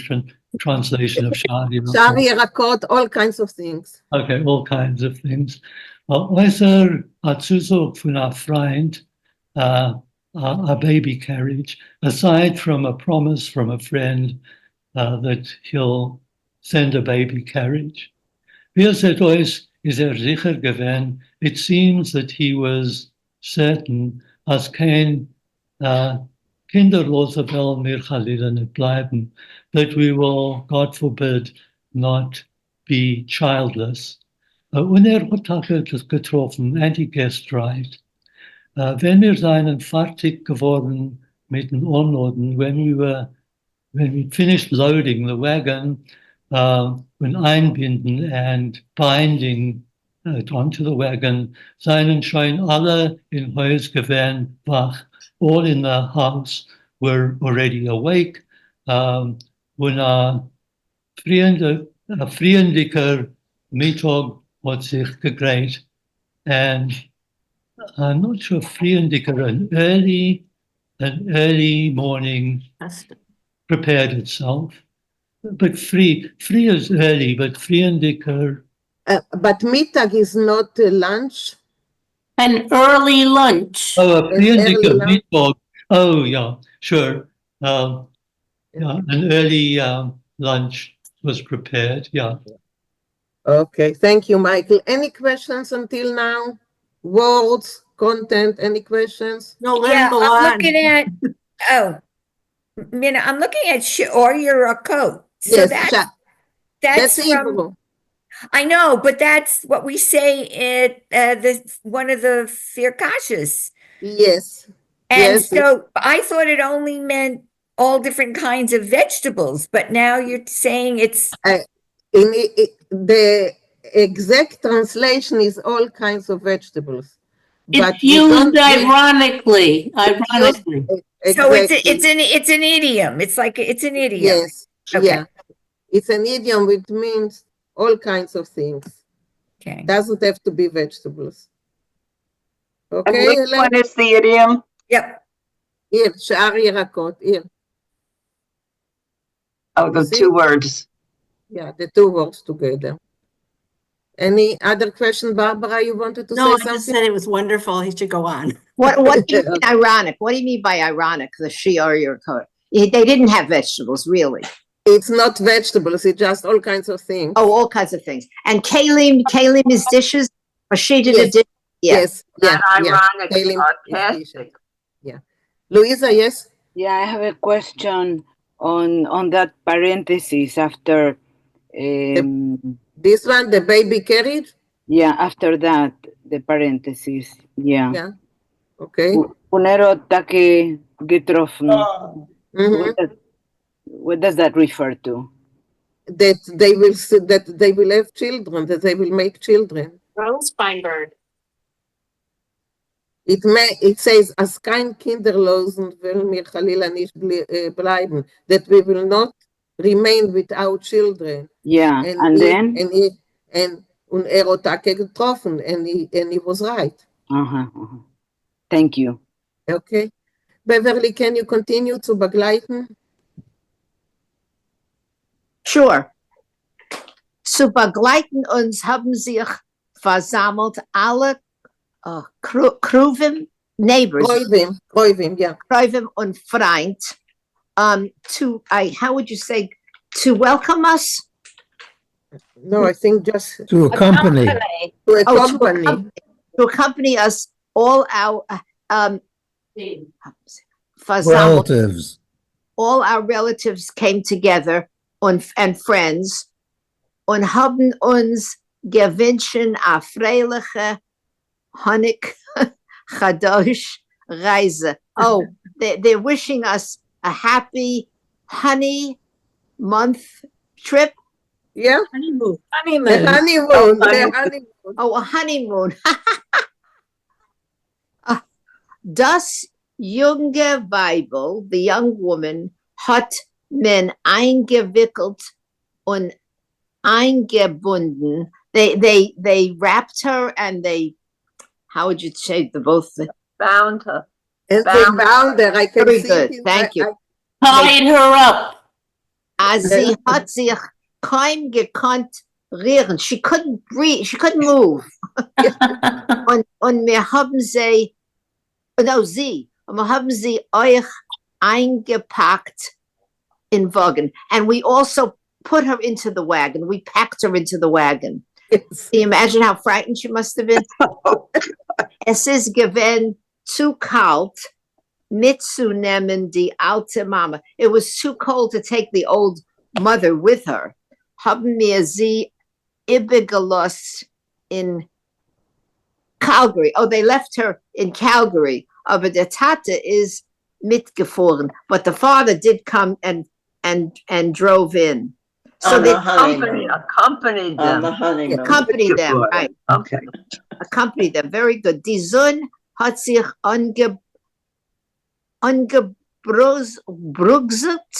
translation of Sha'ari? Shari Yerakot, all kinds of things. Okay, all kinds of things. Äußer Zuzug von a friend, a baby carriage, aside from a promise from a friend that he'll send a baby carriage. Wir seid euch, is sicher gewesen, it seems that he was certain, as kein kinderlose will mir Chalila nicht bleiben, that we will, God forbid, not be childless. Und hat das getroffen, and he guessed right. Wenn wir seien fertig geworden mit den Unloaden, when we finished loading the wagon, when einbinden and binding onto the wagon, seien schon alle in Haus gewesen wach, all in the house were already awake. When a vriendelijker Mittag hat sich gegräht, and I'm not sure vriendelijker, an early morning prepared itself. But free is early, but vriendelijker. But Mittag is not lunch. An early lunch. Oh, a vriendelijke Mittag. Oh, yeah, sure. Yeah, an early lunch was prepared, yeah. Okay, thank you, Michael. Any questions until now? Words, content, any questions? No, let Yeah, him go I'm on. looking at, Mina, I'm looking at or you're a coat. So Yes, that's that's from, Hebrew. I know, but that's what we say at one of the firkashas. Yes. And yes. so I thought it only meant all different kinds of vegetables, but now you're saying it's the exact translation is all kinds of vegetables. But It's used ironically. Ironically. So exactly. it's an idiom. It's like it's an idiom. Yes. Okay. Yeah. It's an idiom which means all kinds of things. Okay. Doesn't have to be vegetables. Okay. And which one is the idiom? Yep. Here, Sha'ari Yerakot. Here. Oh, the two words. Yeah, the two words together. Any other question, Barbara? You wanted to say No, I something? just said it was wonderful. He should go on. What do you mean ironic? What do you mean by ironic? The shiur your coat. They didn't have vegetables, really. It's not vegetables. It's just all kinds of things. Oh, all kinds of things. And kalim is dishes. Or she did Yes. a dish. Yeah. Yes. Yeah. Not ironic, Kalim is sarcastic. Yeah. Louisa, yes? Yeah, I have a question on that parenthesis after this one, the baby carriage? Yeah, after that, the parenthesis. Yeah. Yeah. Okay. Unero take getroffen. Mhm. What does that refer to? That they will have children, that they will make children. Rose Feinberg. It says, as kein Kinderlosen will mir Chalila nicht bleiben, that we will not remain without children. Yeah, and then? And hat getroffen, and he was right. Thank you. Okay. Beverly, can you continue to begleiten? Sure. Zu begleiten uns haben sich versammelt alle Kruvim, neighbors. Kruvim, yeah. Kruvim und Freund. How would you say, to welcome us? No, I think just to accompany. To accompany us, all our relatives. All our relatives came together and friends und haben uns gewünschen a freiliche Honig Chadosh Reise. Oh, they're wishing us a happy honey month trip. Yeah. Honeymoon. The honeymoon. Oh, a honeymoon. Das junge Weibel, the young woman, hat men eingewickelt und eingebunden. They wrapped her and they, how would you say the both? Bound her. And they bound her. I can Very see good. it. Thank you. Tied her up. As sie hat sich kaum gekonnt rühren. She couldn't breathe. She couldn't move. Und wir haben sie, wir haben sie euch eingepackt in Wagen. And we also put her into the wagon. We packed her into the wagon. Yes. Can you imagine how frightened she must have been? Es ist gewesen zu kalt mitzunehmen die alte Mama. It was too cold to take the old mother with her. Haben wir sie übergelost in Calgary. Oh, they left her in Calgary. Aber der Tate is mitgefahren. But the father did come and drove in. So they accompanied them. Accompanied them, right. Okay. Accompanied them. Very good. Die Sonne hat sich ungebrugt.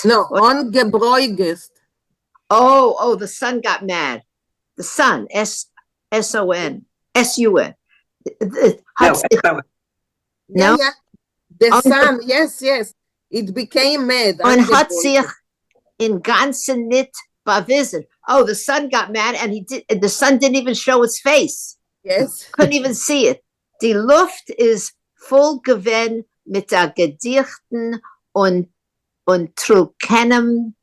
No, ungebräugest. Oh, the son got mad. The son, S-O-N, S-U-N. No? Yeah. The son, yes. It became mad. Und hat sich in ganzen nicht bewiesen. Oh, the son got mad and the son didn't even show his face. Yes. Couldn't even see it. Die Luft is voll gewesen mit der Gedichten und trockenem,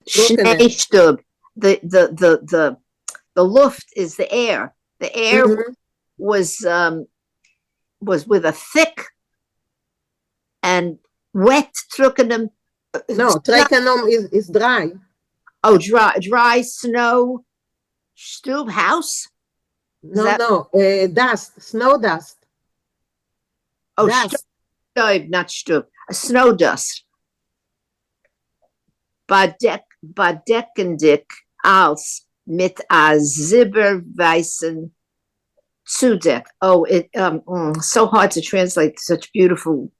Schneestub. The Luft is the air. The air was with a thick and wet trockenem. No, trockenem is dry. Oh, dry snow stube house. No, dust, snow dust. Oh, dust. Not stube, snow dust. Bedeckendig als mit a silberweißen Zudeck. Oh, so hard to translate such beautiful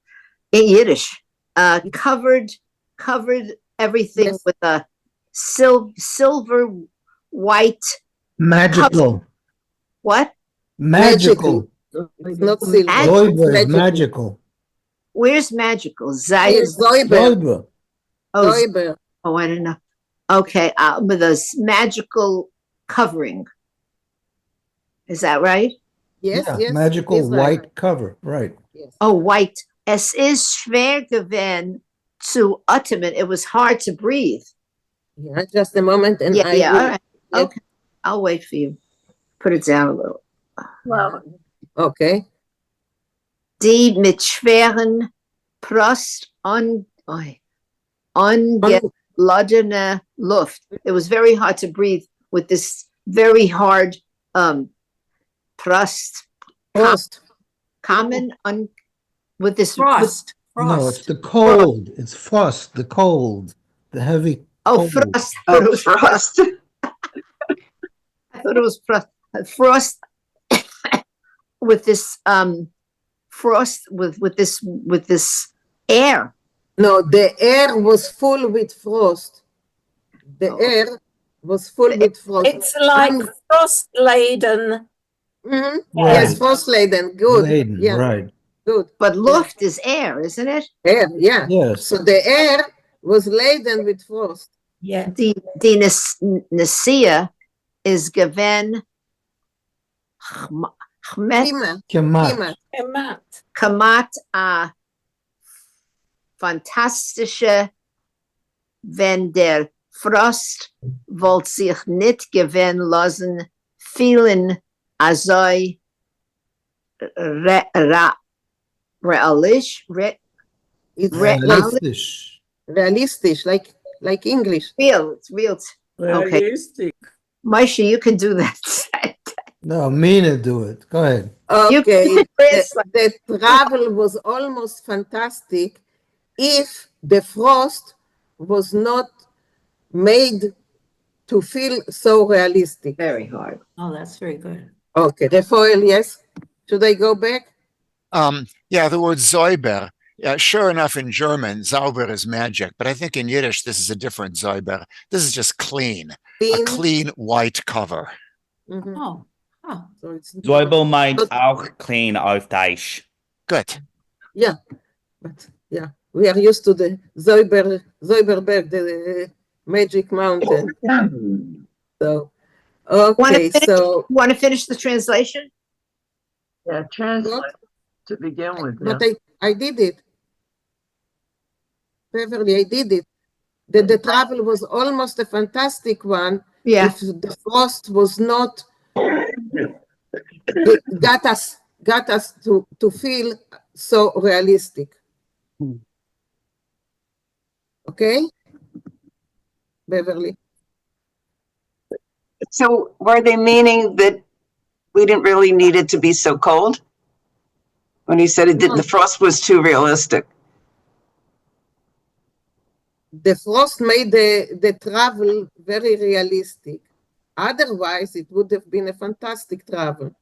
in Yiddish. Covered everything with a silver white. Magical. What? Magical. It's not silver. Magical. Where's magical? Zoiber. Oh, I don't know. Okay, with a magical covering. Is that right? Yes. Magical white cover, right. Yes. Oh, white. Es ist schwer gewesen zu atmen. It was hard to breathe. Yeah, just a moment. And all right. Yeah. Okay, I'll wait for you. Put it down a little. Well, okay. Die mit schweren Brust ungeladene Luft. It was very hard to breathe with this very hard Brust. Common with this Frost. No, it's the cold. It's frost, the cold, the heavy cold. Frost. Oh, frost. I thought it was frost. Frost with this frost with this air. No, the air was full with frost. The air was full with frost. It's like frost laden. Mhm. Right. Yes, frost laden. Good. Laden, Yeah. right. Good. But Luft is air, isn't it? Air, yeah. Yes. So the air was laden with frost. Yeah. The Nasia is given Kima. Kemat. Kamat a fantastische, wenn der Frost wollt sich nicht gewinn lassen, vielen azoi It's realistisch. Realistisch, like English. It's real. Okay. Realistic. Maisha, you can do that. No, Mina do it. Go ahead. Okay. The travel was almost fantastic if the frost was not made to feel so realistic. Very hard. Oh, that's very good. Okay, Rafael, yes. Should I go back? Yeah, the word Säuber. Sure enough, in German, Sauber is magic, but I think in Yiddish, this is a different Säuber. This is just clean. A clean white cover. Mm-hmm. Oh, huh. So it's Säuber meint auch clean auf Deutsch. Good. Yeah, but yeah, we are used to the Säuberberg, the magic mountain. So, okay, so want to finish the translation? Yeah, translate to begin with. but I did it. Beverly, I did it. The travel was almost a fantastic one. Yeah. If the frost was not got us to feel so realistic. Okay, Beverly. So were they meaning that we didn't really need it to be so cold? When he said the frost was too realistic. The frost made the travel very realistic. Otherwise, it would have been a fantastic travel.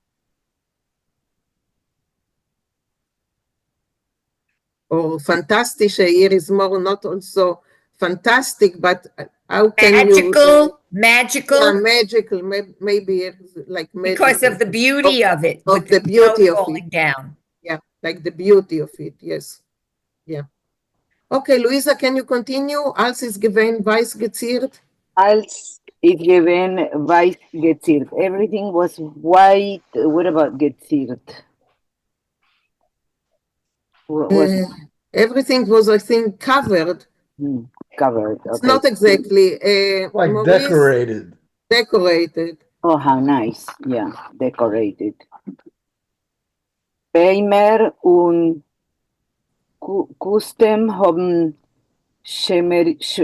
Or fantastische here is more not also fantastic, but how can Magical. Yeah, magical, maybe like magical. Because of the beauty of it. Of the beauty of falling it. down. Yeah, like the beauty of it, yes. Yeah. Okay, Luisa, can you continue? Als ist gewesen weiß geziert. Als ist gewesen weiß geziert. Everything was white. What about geziert? Everything was, I think, covered. Covered. It's Okay. not exactly Like Maurice, decorated. Decorated. Oh, how nice. Yeah, decorated. Beimer und Kustem haben schemeriert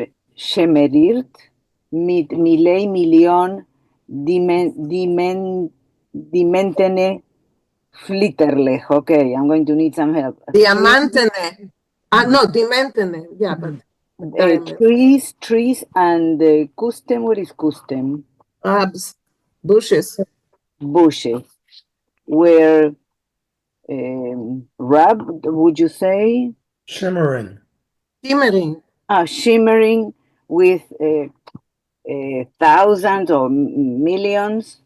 mit Million Dimentene Flitterlech. Okay, I'm going to need some help. Diamantene. No, Dimentene. Yeah, but trees and custom. What is custom? Shrubs, bushes. Bushes were rubbed, would you say? Shimmering. Shimmering. Shimmering with thousands or millions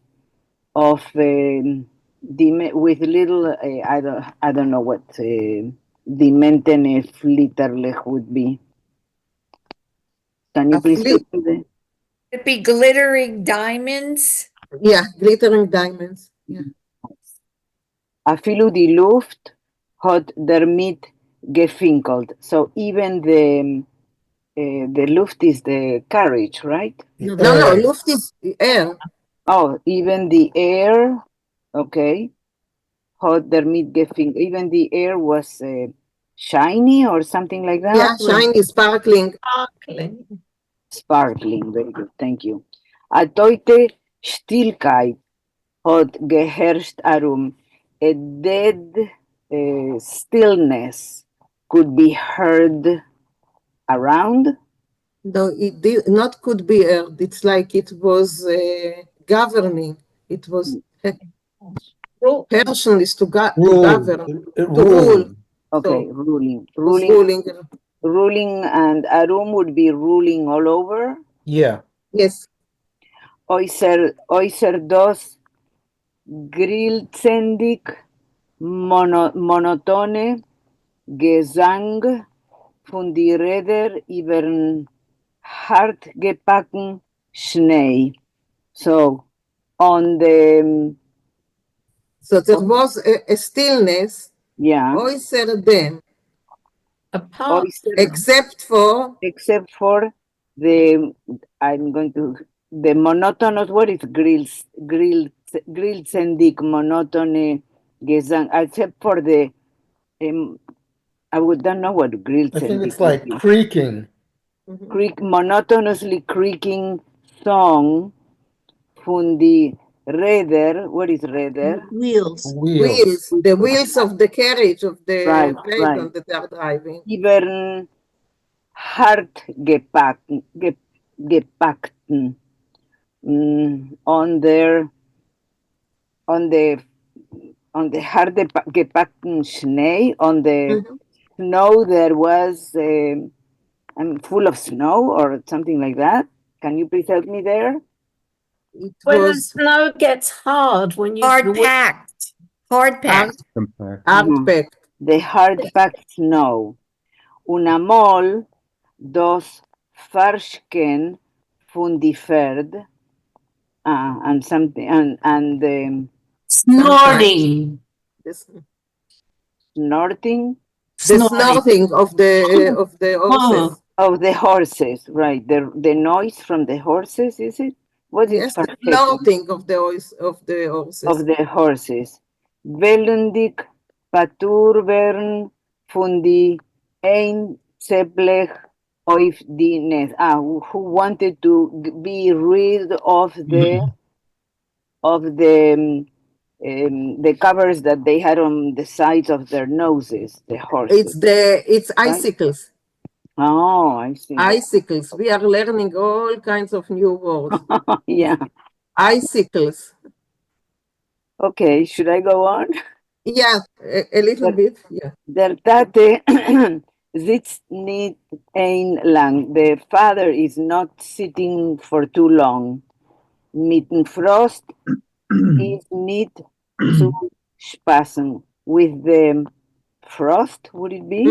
of with little I don't know what Dimentene Flitterlech would be. Can you please speak to the... It be glittering diamonds? Yeah, glittering diamonds. Yeah. Afilu die Luft hat damit gefinkelt. So even the Luft is the carriage, right? No, Luft is air. Oh, even the air, okay. Hat damit gefinkelt. Even the air was shiny or something like that? Yeah, shiny, sparkling. Sparkling, very good, thank you. A teute Stillkeit hat geherrscht a dead stillness could be heard around. No, it did not could be heard. It's like it was governing. It was Herrschen is to govern, to rule. Ruling. Okay, So, ruling. was Ruling. ruling. Ruling and Arum would be ruling all over. Yeah. Yes. Oiser dos grillzendig monotone Gesang von die Räder übern hartgepackten Schnee. So on the So there was a stillness. yeah. Oyser dem. Oyster, Except for the I'm going to the monotonous what is grillzendig monotone Gesang except for the I don't know what I think grillzendig it's like creaking. Monotonously creaking song von die Räder. What is Räder? Wheels. wheels, the wheels of the carriage of the Right, wagon right. that they are driving. Ibern hart gepackten on the hart gepackten Schnee on the snow there was full of snow or something like that. Can you please help me there? It When the was snow gets hard, when you Hard packed. Hard packed. hard-packed. The hard-packed snow. Una mol dos Farschken von die Pferd. And something and Snorting. snorting. The snorting of the horses. Of the horses, right? The noise from the horses, is it? What is Yes, the Farschken? snorting of the horses. Of the horses. Wellendig Paturbern von die Einzeblech auf die Nest. Who wanted to be rid of the covers that they had on the sides of their noses, the horses. It's icicles. Oh, I see. Icicles. We are learning all kinds of new words. Yeah. Icicles. Okay, should I go on? Yeah, a little bit. Yeah. Der Tate sitzt nicht ein lang. The father is not sitting for too long. Mit dem Frost is nicht zu spaßen. With the frost, would it be?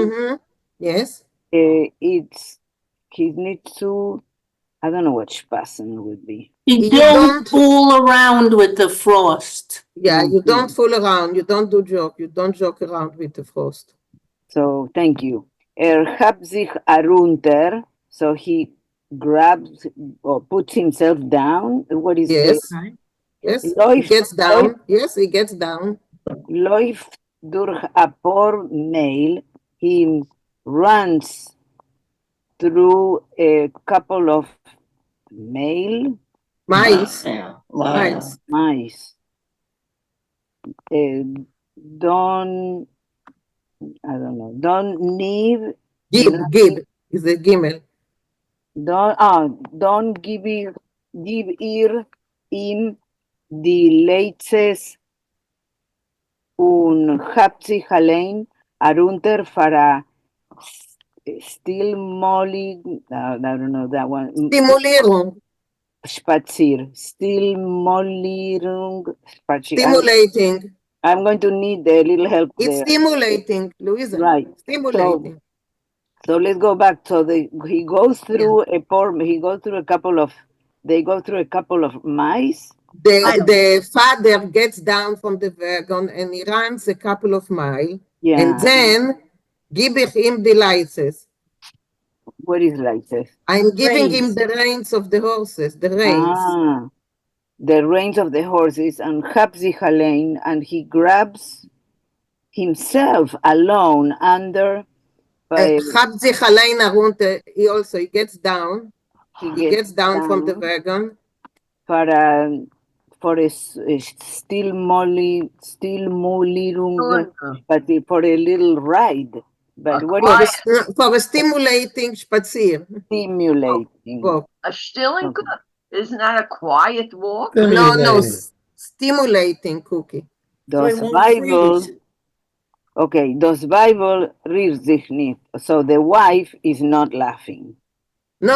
Yes. He's nicht zu, I don't know what spaßen would be. You don't fool around with the frost. Yeah, you don't fool around. You don't do joke. You don't joke around with the frost. So thank you. Hebt sich herunter, so he grabs or puts himself down. What is yes. Yes, he gets down. Yes, he gets down. Läuft durch a por mail. He runs through a couple of miles. Miles. Don't, I don't know. Don't need. Gib is a gimel. Don't give ihr ihm die letztes und habt sich allein herunter für Stillmolling, I don't know that one. Stimulierung. Spazier. Stillmolierung. Stimulating. I'm going to need a little help it's there. Stimulating, Louisa. Right. Stimulating. So let's go back. So he goes through they go through a couple of mice. The father gets down from the wagon and he runs a couple of miles. Yeah. And then give him the license. What is license? I'm giving him the reins of the horses, the reins. The reins of the horses, and Hapsi Halein, and he grabs himself alone under. Hapsi Halein Arunte, he gets down. He gets down from the wagon. For a Stillmolierung, but for a little ride. But for a stimulating spazier. Stimulating. A Stilling? Isn't that a quiet walk? No, stimulating, Cookie. So it Das won't freeze. Weibel, okay, das Weibel rührt sich nicht. So the wife is not laughing. No,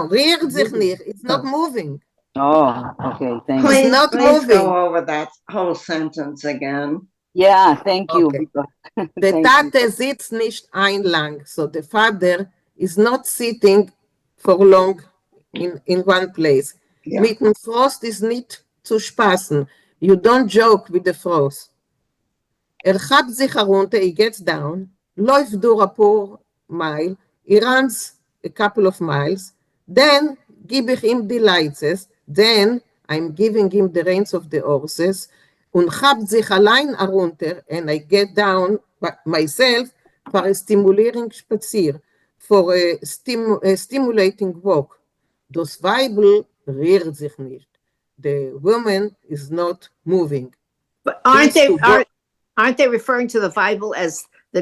rührt sich nicht. It's not moving. Oh, okay, thank you. It's Please, not please moving. go over that whole sentence again. Yeah, thank you. Okay. Because, Der thank you. Tate sitzt nicht ein lang. So the father is not sitting for long in one place. Yeah. Mit dem Frost ist nicht zu spaßen. You don't joke with the frost. Hat sich herunter, he gets down, läuft durch a poor mile, he runs a couple of miles, then gebe ich ihm die Leitzes, then I'm giving him the reins of the horses, und hab sich allein herunter, and I get down myself for a stimulating spazier, for a stimulating walk. Das Weibel rührt sich nicht. The woman is not moving. But aren't they referring to the Bible as the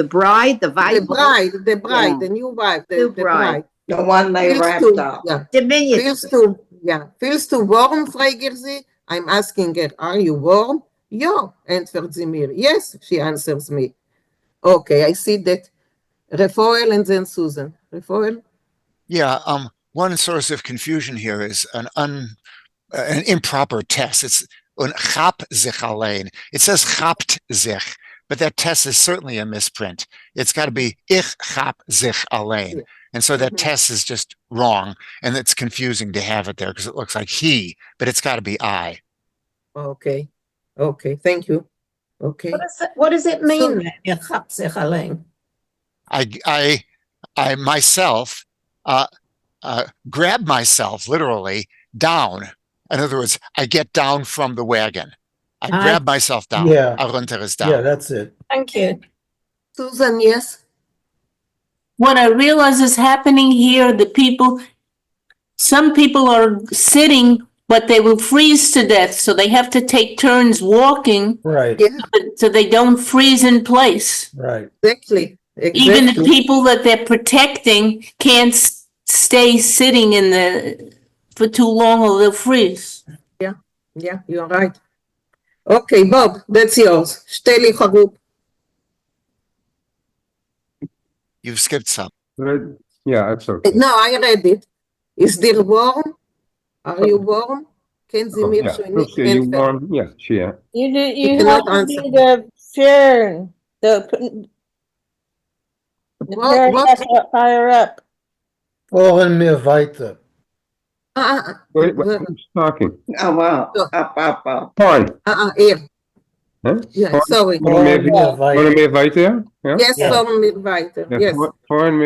bride, the Bible? The bride, Yeah. the new wife, New the bride. The one they Feels wrapped too, up. yeah. Diminutive. Feels too warm, fragt sie. I'm asking her, are you warm? Ja, answers sie mir. Yes, she answers me. Okay, I see that. Rafael and then Susan. Rafael? Yeah, one source of confusion here is an improper test. It's un chap sich allein. It says chapt sich, but that test is certainly a misprint. It's got to be ich chap sich allein. And so that test is just wrong, and it's confusing to have it there because it looks like he, but it's got to be I. Okay, thank you. Okay. What does it mean? I myself grab myself literally down. In other words, I get down from the wagon. I grab myself down. Yeah. Herunter is down. Yeah, that's it. Thank you. Susan, yes? What I realize is happening here, some people are sitting, but they will freeze to death. So they have to take turns walking Right, Yeah, so they don't freeze in place. right. exactly. Even the people that they're protecting can't stay sitting for too long or they'll freeze. Yeah, you're right. Okay, Bob, that's yours. Steli Charup. You've skipped some. Yeah, it's okay. No, I read it. Is dir warm? Are you warm? Kennen Sie mir Yeah, schon okay, nicht? you warm? Yeah, yeah. You cannot answer. What? Fire up. Oren mir weiter. Wait, who's talking? Oh, wow. Up. Fine. Here. Huh? Yeah, sorry. Wollen wir weiter? Yeah? Yes, fahren wir weiter. Yeah, Yes. fahren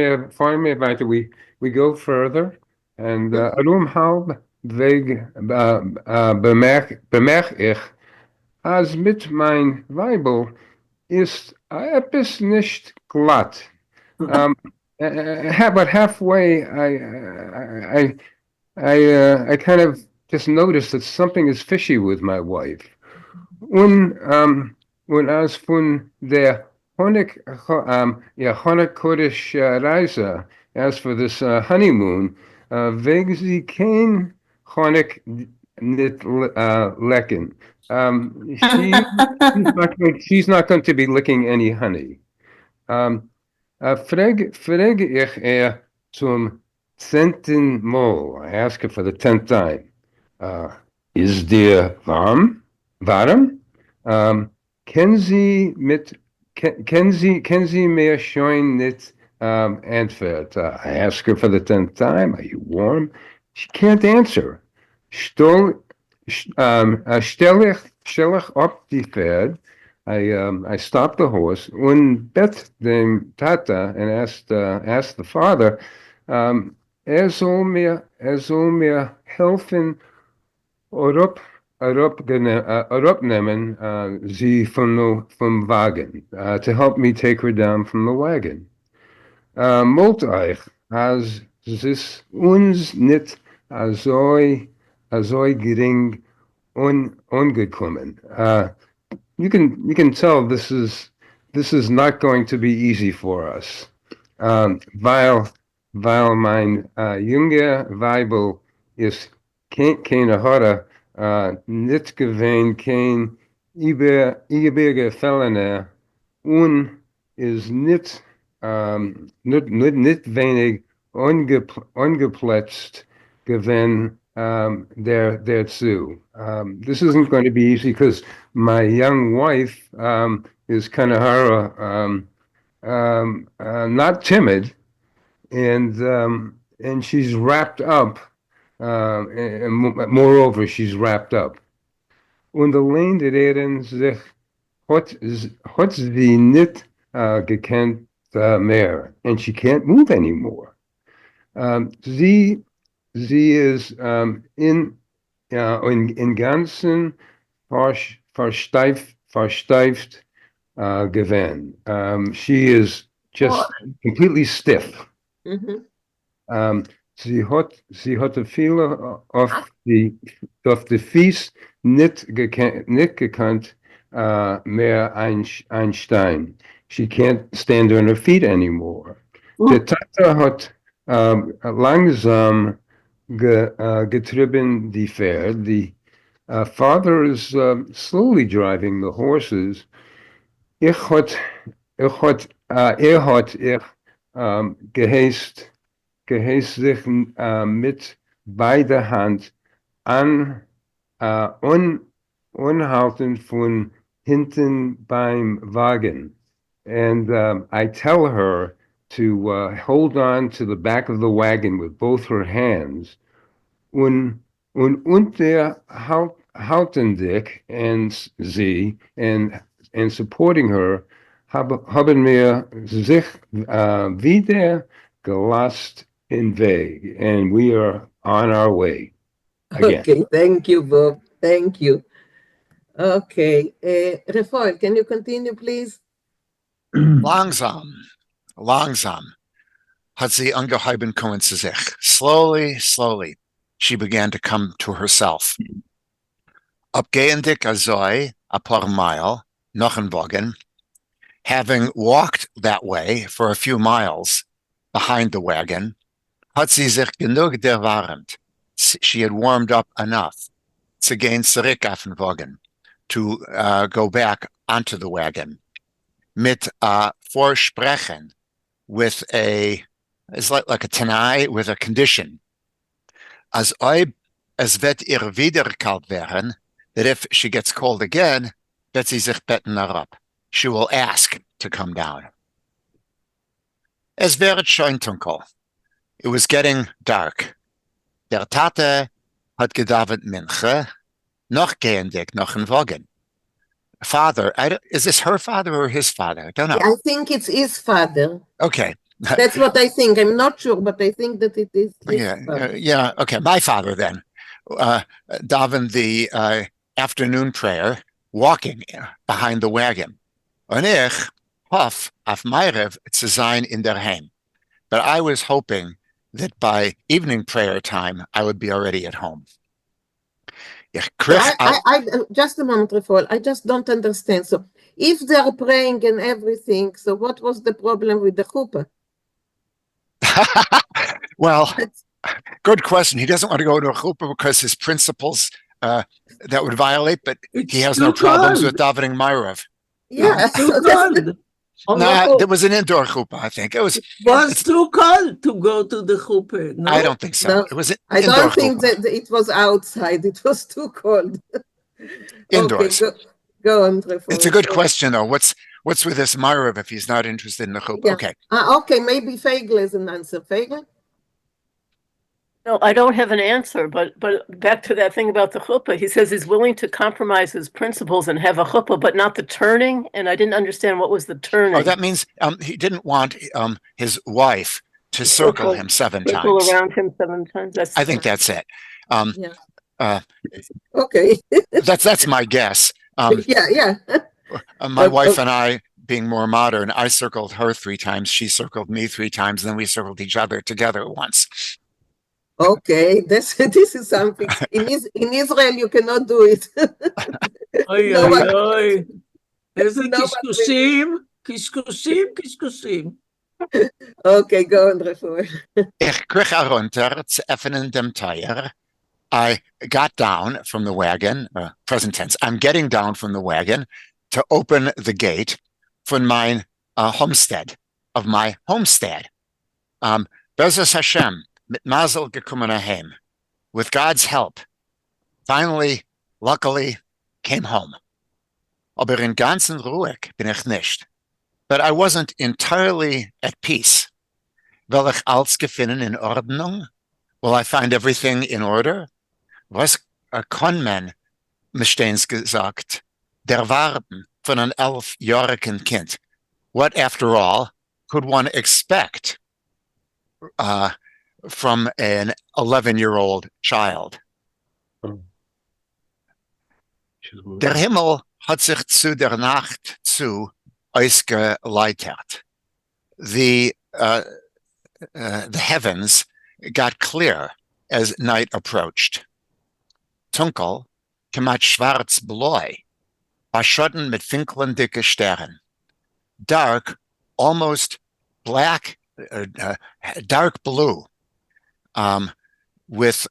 wir weiter. We go further. And halb weg bemerk ich, als mit mein Weibel ist etwas nicht glatt. But halfway, I kind of just noticed that something is fishy with my wife. When als von der Honig Kodesh Reise, as for this honeymoon, wegen sie kein Honig nicht lecken. She's not going to be licking any honey. Frage ich zum 10. Mal. I ask her for the 10th time. Is dir warm? Kennen Sie mir schon nicht antwort? I ask her for the 10th time. Are you warm? She can't answer. Stell ich up die Pferd. I stopped the horse und bet dem Tata and asked the father, soll mir helfen, herabnehmen sie vom Wagen, to help me take her down from the wagon. Molt euch, als es uns nicht so gering ungekommen. You can tell this is not going to be easy for us. Weil mein junger Weibel ist keine Horror, nicht gewähnt, kein über gefallene und ist nicht wenig ungeplätzt gewesen dazu. This isn't going to be easy because my young wife is kind of not timid, and she's wrapped up. And moreover, she's wrapped up. Und allein der Ehren sich hat sie nicht gekannt mehr, and she can't move anymore. Sie ist in ganzen versteift gewesen. She is just completely stiff. Sie hat de viele auf die Fies nicht gekannt mehr Einstein. She can't stand on her feet anymore. Der Tata hat langsam getrieben die Pferd. The father is slowly driving the horses. Er hat geheißt sich mit beider Hand unhalten von hinten beim Wagen. And I tell her to hold on to the back of the wagon with both her hands. Und unter haltendig and sie and supporting her haben wir sich wieder gelast in Weg, and we are on our way again. Okay, thank you, Bob. Thank you. Okay, Rafael, can you continue, please? Langsam hat sie angehoben kommen zu sich. Slowly, she began to come to herself. Abgehendig azoi, a paar mile, noch ein Wagen. Having walked that way for a few miles behind the wagon, hat sie sich genug erwärmt. She had warmed up enough to gehen zurück auf den Wagen, to go back onto the wagon. Mit Vorsprechen, with it's like a tenai, with a condition. As wird ihr wieder kalt werden, that if she gets cold again, wird sie sich betten herab. She will ask to come down. Es wird schon dunkel. It was getting dark. Der Tate hat gedavet Minche, noch gehendig, noch ein Wagen. Father, is this her father or his father? I don't know. I think it's his father. Okay. That's what I think. I'm not sure, but I think that it is his father. Yeah, okay. My father then. Daven the afternoon prayer, walking behind the wagon. Und ich hoff auf Meirev zu sein in der Heim. But I was hoping that by evening prayer time, I would be already at home. Just a moment, Rafael. I just don't understand. So if they're praying and everything, so what was the problem with the chuppah? Well, good question. He doesn't want to go to a chuppah because his principles that would violate, but he has no problems with davening Meirev. Yeah, There was an indoor chuppah, I think. It was too cold to go to the chuppah. No? I don't think so. No, It was I indoor don't think chuppah. that it was outside. It was too cold. Indoors. Okay, go on, Rafael. It's a good question, though. What's with this Meirev if he's not interested in the chuppah? Yeah. Okay. Okay, maybe Feigl is an answer. Feigl? No, I don't have an answer, but back to that thing about the chuppah, he says he's willing to compromise his principles and have a chuppah, but not the turning. And I didn't understand what was the turning. Oh, that means he didn't want his wife to circle him seven Circle times. around him 7 times. I think that's it. Okay. That's my guess. Yeah. My wife and I, being more modern, I circled her 3 times, she circled me 3 times, and then we circled each other together once. Okay, this is something. In Israel, you cannot do it. איזה קשקושים. Okay, go on, Rafael. Ich krieg herunter zu öffnen dem Teuer. I got down from the wagon, present tense, I'm getting down from the wagon to open the gate von mein homestead, of my homestead. Bezos Hashem, mit Mazel gekommen heim. With God's help, finally, luckily, came home. Aber in ganzen ruhig bin ich nicht. But I wasn't entirely at peace. Will ich alles gefunden in Ordnung? Will I find everything in order? Was kann man, Mistens gesagt, der Warten von einem 11-jährigen Kind? What, after all, could one expect from an 11-year-old child? Der Himmel hat sich zu der Nacht zu ausgeleitert. The heavens got clear as night approached. Dunkel, kemat schwarz bläu, Schatten mit Vinklen dicke Sternen. Dark, almost black, dark blue, with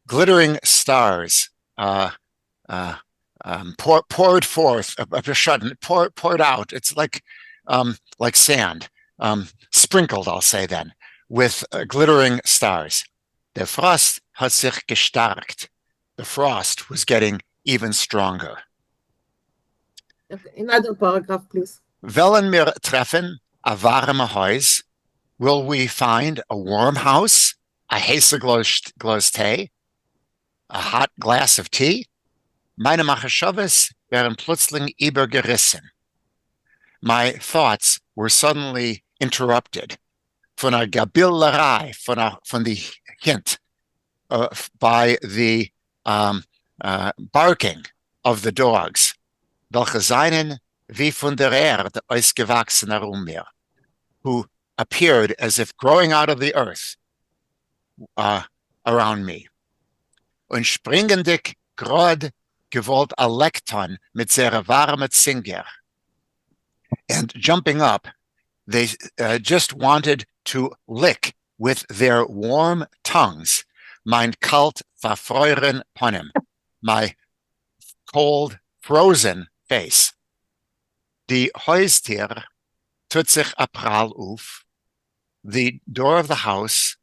glittering stars poured forth, poured out. It's like sand, sprinkled, I'll say then, with glittering stars. Der Frost hat sich gestärkt. The frost was getting even stronger. Another paragraph, please. Wollen wir treffen a warme Haus? Will we find a warm house? A heiße Glas tea? A hot glass of tea? Meine Machashavas wären plötzlich übergerissen. My thoughts were suddenly interrupted. Von a Gabillerei, von the hint, by the barking of the dogs, welche seien wie von der Erde ausgewachsen herum mir, who appeared as if growing out of the earth around me. Und springendig grad gewollt a Lekton mit sehr warme Zinger. And jumping up, they just wanted to lick with their warm tongues mein kalt verfroren Ponem, my cold, frozen face. Die Häustier tut sich a Prall auf. The door of the house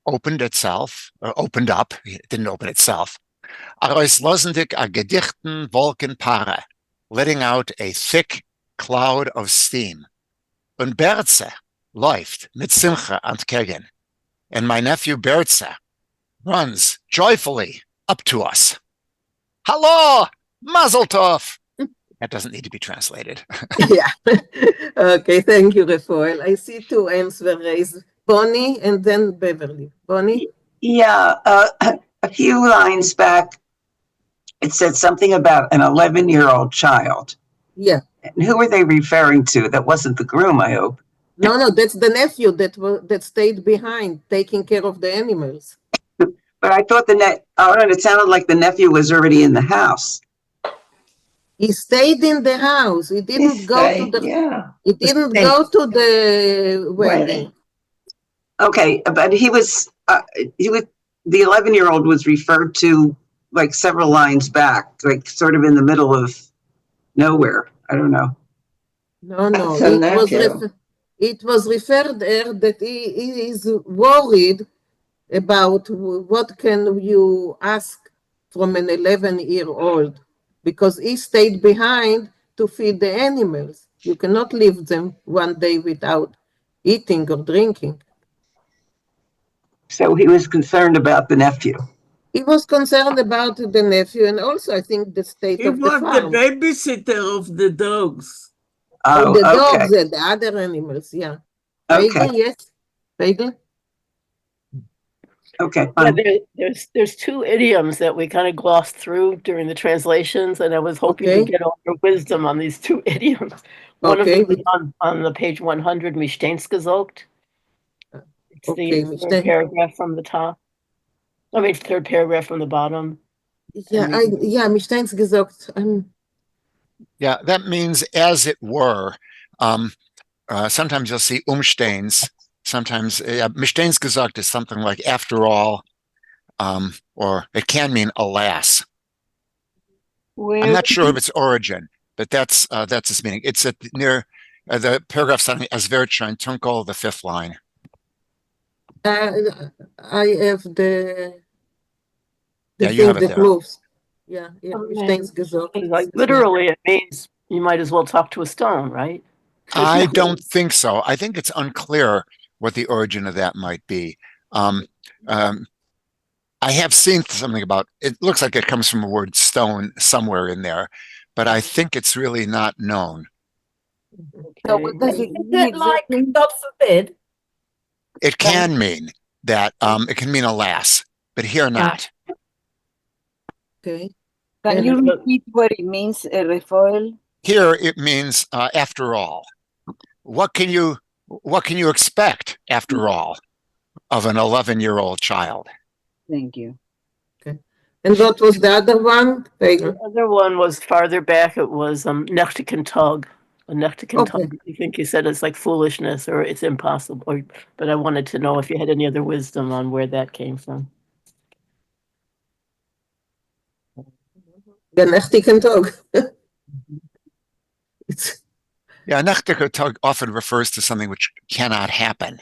opened itself, or opened up, it didn't open itself. Losendig a gedichten Wolkenpaare, letting out a thick cloud of steam. Und Berze läuft mit Simcha entgegen. And my nephew Berze runs joyfully up to us. Hallo, Mazel Tov. That doesn't need to be translated. Yeah. Okay, thank you, Rafael. I see two hands were raised. Bonnie and then Beverly. Bonnie? Yeah, a few lines back, it said something about an 11-year-old child. Yeah. And who were they referring to? That wasn't the groom, I hope. No, that's the nephew that stayed behind, taking care of the animals. But I thought it sounded like the nephew was already in the house. He stayed in the house. He didn't go to the. He didn't go to the wedding. Okay, but he was the 11-year-old was referred to like several lines back, like sort of in the middle of nowhere. I don't know. No. It was referred there that he is worried about what can you ask from an 11-year-old, because he stayed behind to feed the animals. You cannot leave them one day without eating or drinking. So he was concerned about the nephew. He was concerned about the nephew, and also I think the state of the farm. He was the babysitter of the dogs. Oh, the dogs and the other animals, yeah. Okay. Vinkl, yes. Vinkl? Okay. Yeah, there's two idioms that we kind of glossed through during the translations, and I was hoping to get all your wisdom on these two idioms. One of them is on the page 100, Mischtensgesucht. It's the third paragraph from the top. I mean, third paragraph from the bottom. Yeah, Mischtensgesucht. Yeah, that means as it were. Sometimes you'll see Umsteins. Sometimes Mischtensgesucht is something like after all. or it can mean alas. Where I'm not sure of its origin, but that's its meaning. It's near the paragraph starting as Vertschein Tunkel, the fifth line. I have the Yeah, you thing have it that there. moves. Yeah, thanks, Like literally, it means you might as well talk to a stone, right? I don't think so. I think it's unclear what the origin of that might be. I have seen something about it. Looks like it comes from a word stone somewhere in there, but I think it's really not known. So what does it Is mean it like, exactly? God forbid? It can mean that it can mean alas, but here not. Okay. Can you repeat what it means, Rafael? Here it means after all. What can you expect after all of an 11-year-old child? Thank you. Okay. And what was the other one? The other one was farther back. It was Nectican Tug. A Nectican Tug. You think you said it's like foolishness or it's impossible. But I wanted to know if you had any other wisdom on where that came from. The Nectican Tog. Yeah, Nectican Tug often refers to something which cannot happen,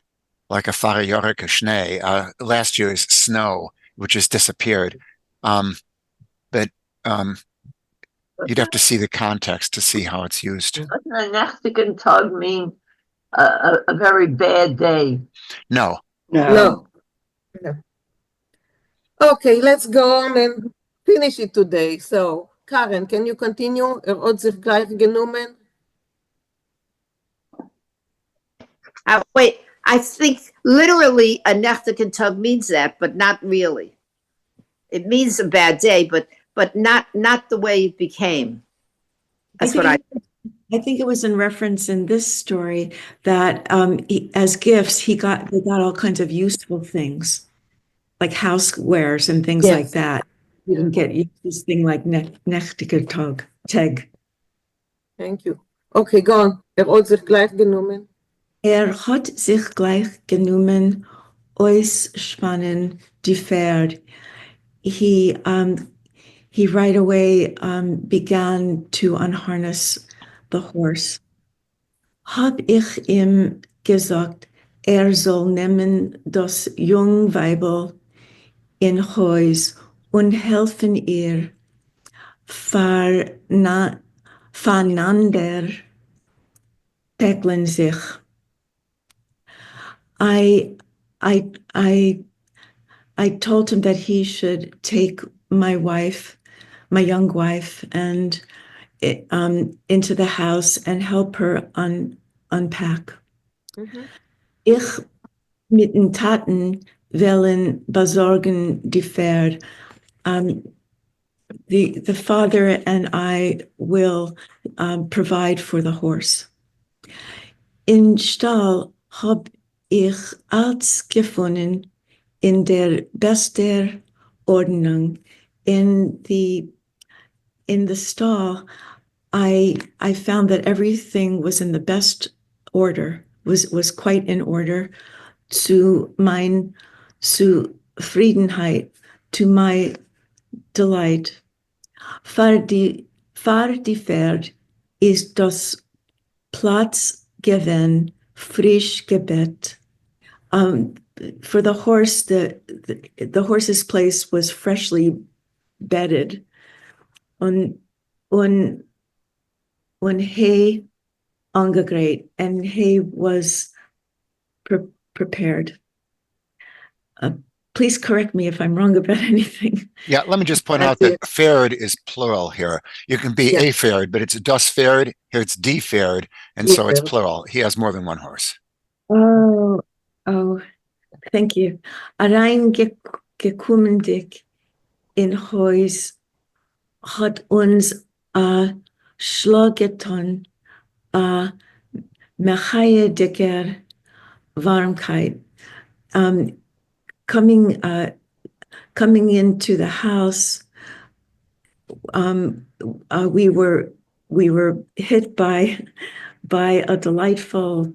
like a Farajorika Schnee, last year's snow, which has disappeared. But you'd have to see the context to see how it's used. Doesn't a Mexican tug mean a very bad day? No. No. Okay, let's go on and finish it today. So, Karen, can you continue? Hat sich gleich genommen? Wait, I think literally a Nectican tug means that, but not really. It means a bad day, but not the way it became. That's what I think it was in reference in this story that as gifts they got all kinds of useful things, like housewares and things like that. You didn't get this thing like Nächtige Tag. Thank you. Okay, go on. Hat sich gleich genommen. Hat sich gleich genommen, ausspannen die Pferd. He right away began to unharness the horse. Hab ich ihm gesagt, soll nehmen das Jungweibel in Haus und helfen ihr voneinander täkeln sich. I told him that he should take my wife, my young wife, and into the house and help her unpack. Ich mit den Taten wollen besorgen die Pferd. The father and I will provide for the horse. In Stall hab ich alles gefunden in der bester Ordnung. In the stall, I found that everything was in the best order, was quite in order, zu Friedenheit, to my delight. Für die Pferd ist das Platz gewesen, frisch gebet. For the horse, the horse's place was freshly bedded. Und hay angegrät, and hay was prepared. Please correct me if I'm wrong about anything. Yeah, let me just point out that Pferd is plural here. You can be a Pferd, but it's das Pferd. Here it's die Pferd, and so it's plural. He has more than one horse. Oh, thank you. Reingekommen dick in Haus hat uns Schlageton Mechaie dicker Warmkeit. Coming into the house, we were hit by a delightful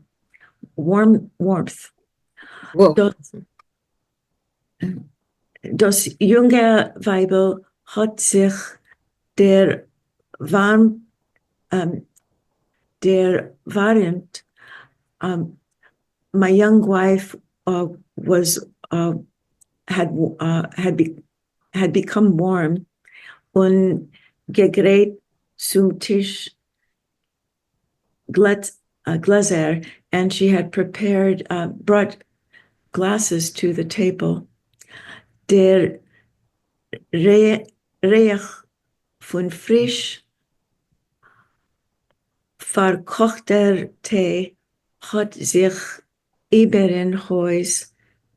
warmth. das junge Weibel hat sich der warm, der warmt. My young wife had become warm und gegräht zum Tisch Gläser, and she had brought glasses to the table. Der Reich von frisch verkochter Tee hat sich über den Haus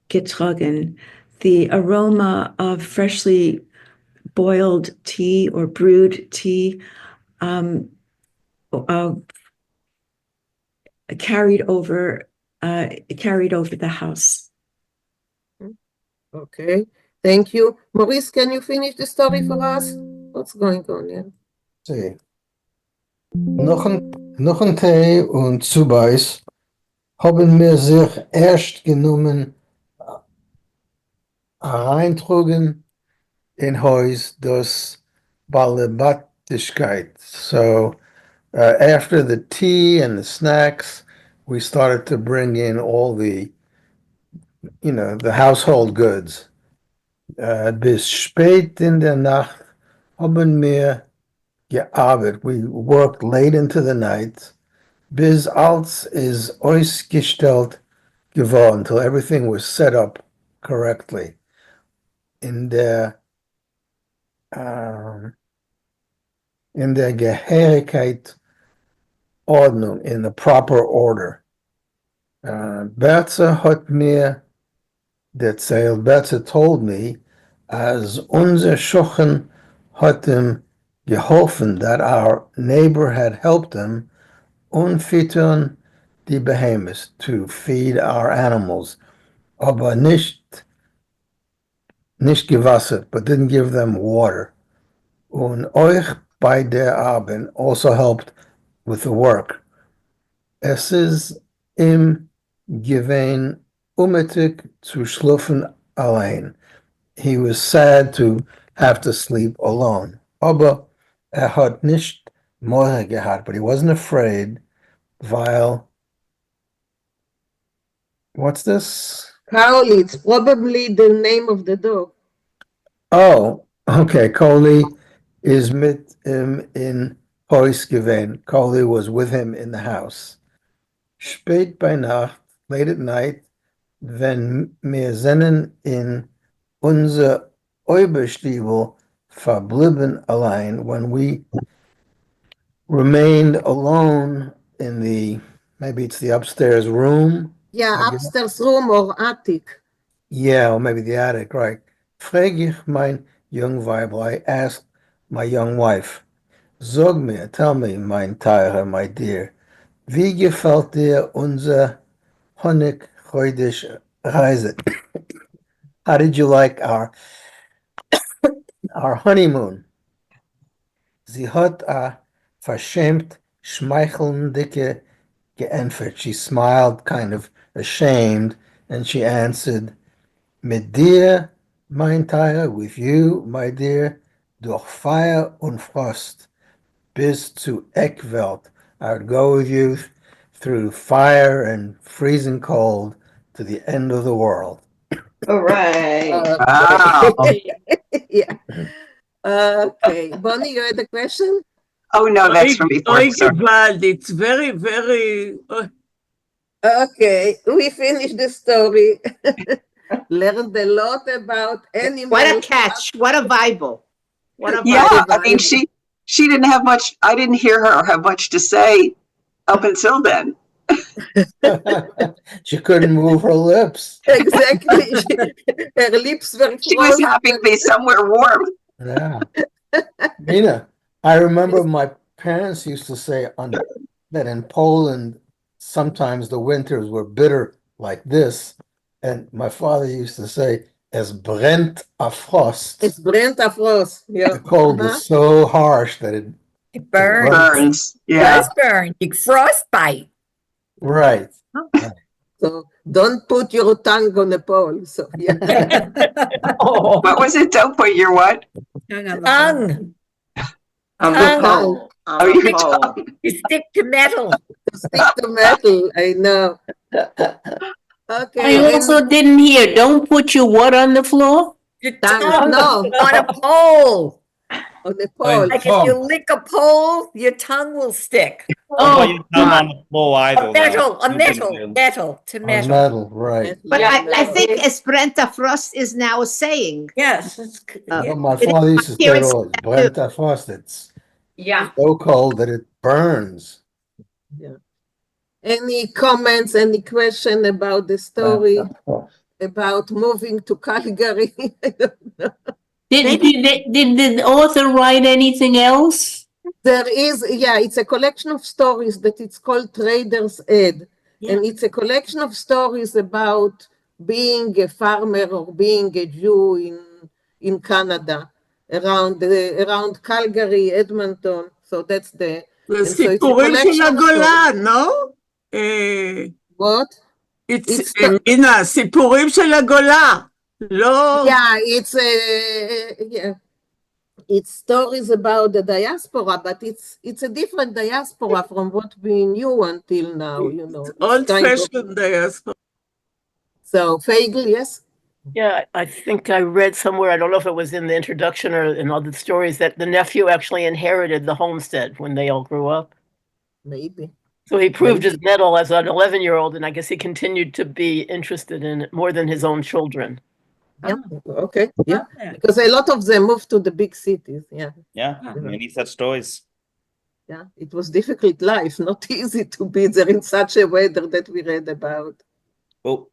getragen. The aroma of freshly boiled tea or brewed tea carried over the house. Okay, thank you. Maurice, can you finish the story for us? What's going on here? See. Noch ein Tee und Zubeiß haben wir sich erst genommen reintrugen in Haus das Balebatischkeit. So after the tea and the snacks, we started to bring in all the household goods. Bis spät in der Nacht haben wir gearbeitet. We worked late into the night. Bis alles ist ausgestellt geworden, until everything was set up correctly. In der Gehörigkeit Ordnung, in the proper order. Bertha hat mir erzählt, Bertha told me, als unser Schochen hat ihm geholfen, that our neighbor had helped him unfüttern die Behemoths, to feed our animals, aber nicht gewassert, but didn't give them water. Und euch bei der Arbeit also helped with the work. Es ist ihm gewesen, unmöglich zu schlafen allein. He was sad to have to sleep alone. Aber hat nicht Morge gehabt, but he wasn't afraid, weil, what's this? Crowley, it's probably the name of the dog. Oh, okay. Coley is mit him in Haus gewesen. Coley was with him in the house. Spät bei Nacht, late at night, wenn wir sinnen in unser Oberstiebel verblieben allein, when we remained alone in maybe it's the upstairs room. Yeah, upstairs room or attic. Yeah, or maybe the attic, right. Frag ich mein young Weibel, I asked my young wife, sag mir, tell me, mein Teure, my dear, wie gefällt dir unser Honig-Chodesh Reise? How did you like our honeymoon? Sie hat a verschämt schmeichelndicke geantwortet. She smiled kind of ashamed, and she answered, mit dir, mein Teure, with you, my dear, durch Feuer und Frost, bis zu Eckwelt. I would go with you through fire and freezing cold to the end of the world. All right. Wow. Yeah. Okay. Bonnie, you had a question? Oh, no, that's from before. Sorry. It's very, very. Okay, we finished the story. Learned a lot about animals. What a catch. What a Bible. What a Yeah, Bible. I mean, she didn't have much, I didn't hear her have much to say up until then. She couldn't move her lips. Exactly. Her lips were She was happy to be somewhere warm. Yeah. Mina, I remember my parents used to say that in Poland, sometimes the winters were bitter like this. And my father used to say, es brennt a Frost. Es brennt a Frost. Yeah. The cold is so harsh that it burns. Burns. Yeah. Does burn. You frostbite. Right. So don't put your tongue on the pole. So yeah. What was it? Don't put your what? Tongue. On Your the tongue. pole. On Oh, the your pole. tongue. You stick to metal. To stick to metal. I know. I Okay. also didn't hear, don't put your what on the floor? Your Tongue. tongue No. on a pole. On the pole. Like if you lick a pole, your tongue will stick. Don't put your tongue on the floor either. A metal, though. a metal, metal to On metal. metal, right. But Yeah, I think as Brenta Frost is now saying. Yes, Well, my It is father used to say, accurate "Oh, Brenta Frost, it's Yeah. so cold that it burns." Yeah. Any comments, any question about the story, about moving to Calgary? I don't know. Did the author write anything else? There is, yeah, it's a collection of stories that it's called Trader's Ed. Yeah. And it's a collection of stories about being a farmer or being a Jew in Canada, around Calgary, Edmonton. So that's the... זה and so it's a סיפורים של collection of הגולה, stories. לא? What? It's מינה, סיפורים של הגולה. לא... Yeah, yeah. It's stories about the diaspora, but it's a different diaspora from what we knew until now, you know. Old-fashioned diaspora. So, Vinkl, yes? Yeah, I think I read somewhere, I don't know if it was in the introduction or in all the stories, that the nephew actually inherited the homestead when they all grew up. Maybe. So he proved his mettle as an 11-year-old, and I guess he continued to be interested in it more than his own children. Yeah. Okay. Yeah. Because a lot of them moved to the big cities. Yeah. Yeah, many such stories. Yeah. It was difficult life, not easy to be there in such a weather that we read about. Well,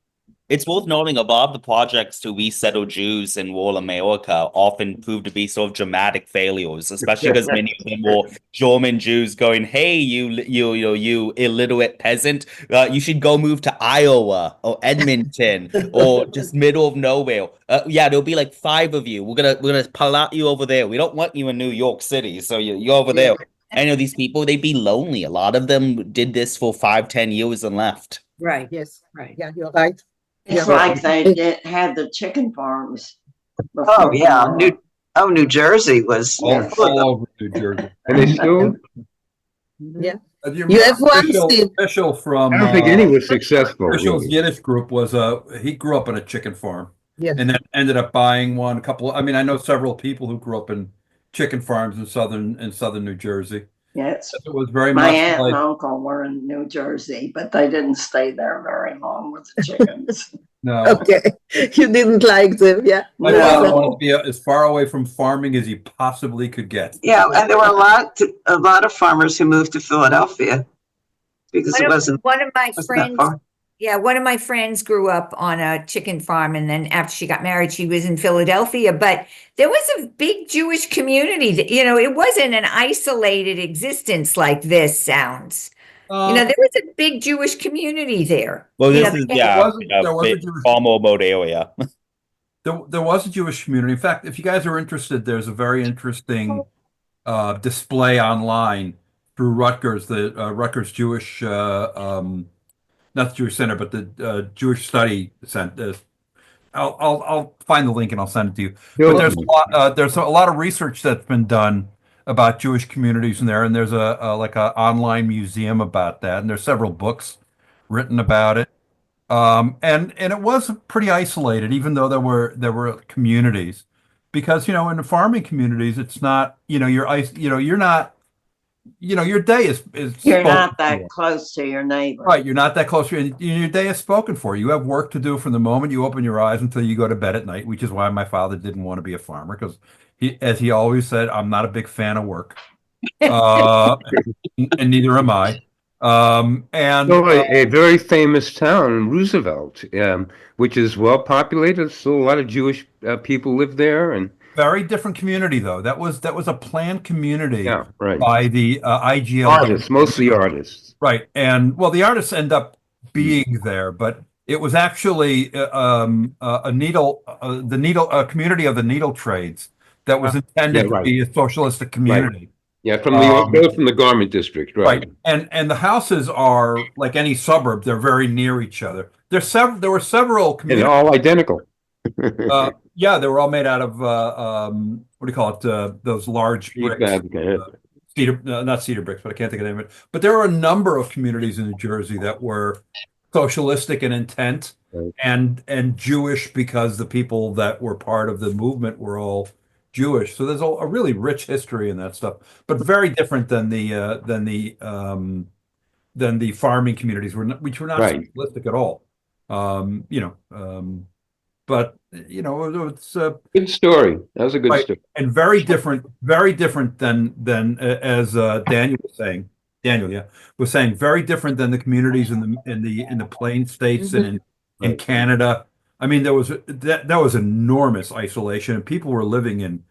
it's worth noting a lot of the projects to resettle Jews in rural America often prove to be sort of dramatic failures, especially because many of them were German Jews going, "Hey, you illiterate peasant, you should go move to Iowa or Edmonton or just middle of nowhere. Yeah, there'll be like 5 of you. We're gonna pull out you over there. We don't want you in New York City, so you're over there." I know these people, they'd be lonely. A lot of them did this for 5-10 years and left. Right. Yes. Right. Yeah, you're right. It's like they had the chicken farms. Oh, yeah. New Jersey was. All over New Jersey. And they still. Yeah. You have one, Steve. Official from. I don't think any was successful. Official's Really. Yiddish group was he grew up in a chicken farm. Yes. And then ended up buying one. I mean, I know several people who grew up in chicken farms in southern New Jersey. Yes. It was very My much aunt like, and uncle were in New Jersey, but they didn't stay there very long with the chickens. no. Okay. You didn't like them, yeah. My father wanted to be as far away from farming as he possibly could get. Yeah, and there were a lot of farmers who moved to Philadelphia because it wasn't. One of my wasn't that friends. far. Yeah, one of my friends grew up on a chicken farm, and then after she got married, she was in Philadelphia. But there was a big Jewish community that, it wasn't an isolated existence like this sounds. There was a big Jewish community there. Well, this is, there was a Jewish former remote area. There was a Jewish community. In fact, if you guys are interested, there's a very interesting display online through Rutgers, the Rutgers Jewish not the Jewish Center, but the Jewish Study Center. I'll find the link and I'll send it to you. But there's a lot of research that's been done about Jewish communities in there, and there's a online museum about that, and there's several books written about it. And it was pretty isolated, even though there were communities, because in the farming communities, it's not you're not. Your day is you're not that close to your neighbor. Right, you're not that close. Your day is spoken for. You have work to do from the moment you open your eyes until you go to bed at night, which is why my father didn't want to be a farmer, because as he always said, I'm not a big fan of work, and neither am I. A very famous town, Roosevelt, which is well populated. Still a lot of Jewish people live there, and very different community though. That was a planned community right. by the IGL artists, mostly artists. Right, and well, the artists end up being there, but it was actually a community of the needle trades that was intended to be a socialistic community. Right. Yeah, from the garment district, right? And the houses are like any suburb; they're very near each other. There were several And communities. all identical. Yeah, they were all made out of what do you call it? Those large bricks. Cedar, not cedar bricks, but I can't think of the name of it. But there were a number of communities in New Jersey that were socialistic in intent and Jewish because the people that were part of the movement were all Jewish. So there's a really rich history in that stuff, but very different than the farming communities, which were not socialistic at all. But it's good story. That was a good story, and very different than as Daniel was saying. Daniel, was saying very different than the communities in the Plain States and in Canada. I mean, there was enormous isolation, and people were living in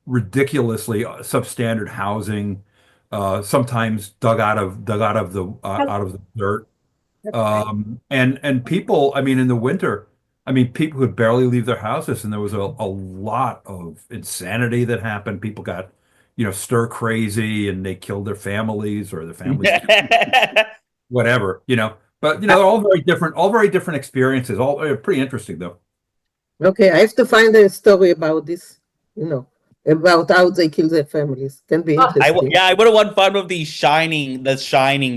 ridiculously substandard housing, sometimes dug out of the dirt. And people, I mean, in the winter, I mean, people could barely leave their houses, and there was a lot of insanity that happened. People got, stir crazy, and they killed their families or their families, whatever, But they're all very different experiences. All pretty interesting, though. Okay, I have to find a story about this. About how they kill their families. Can be interesting. I would have won fun of The Shining,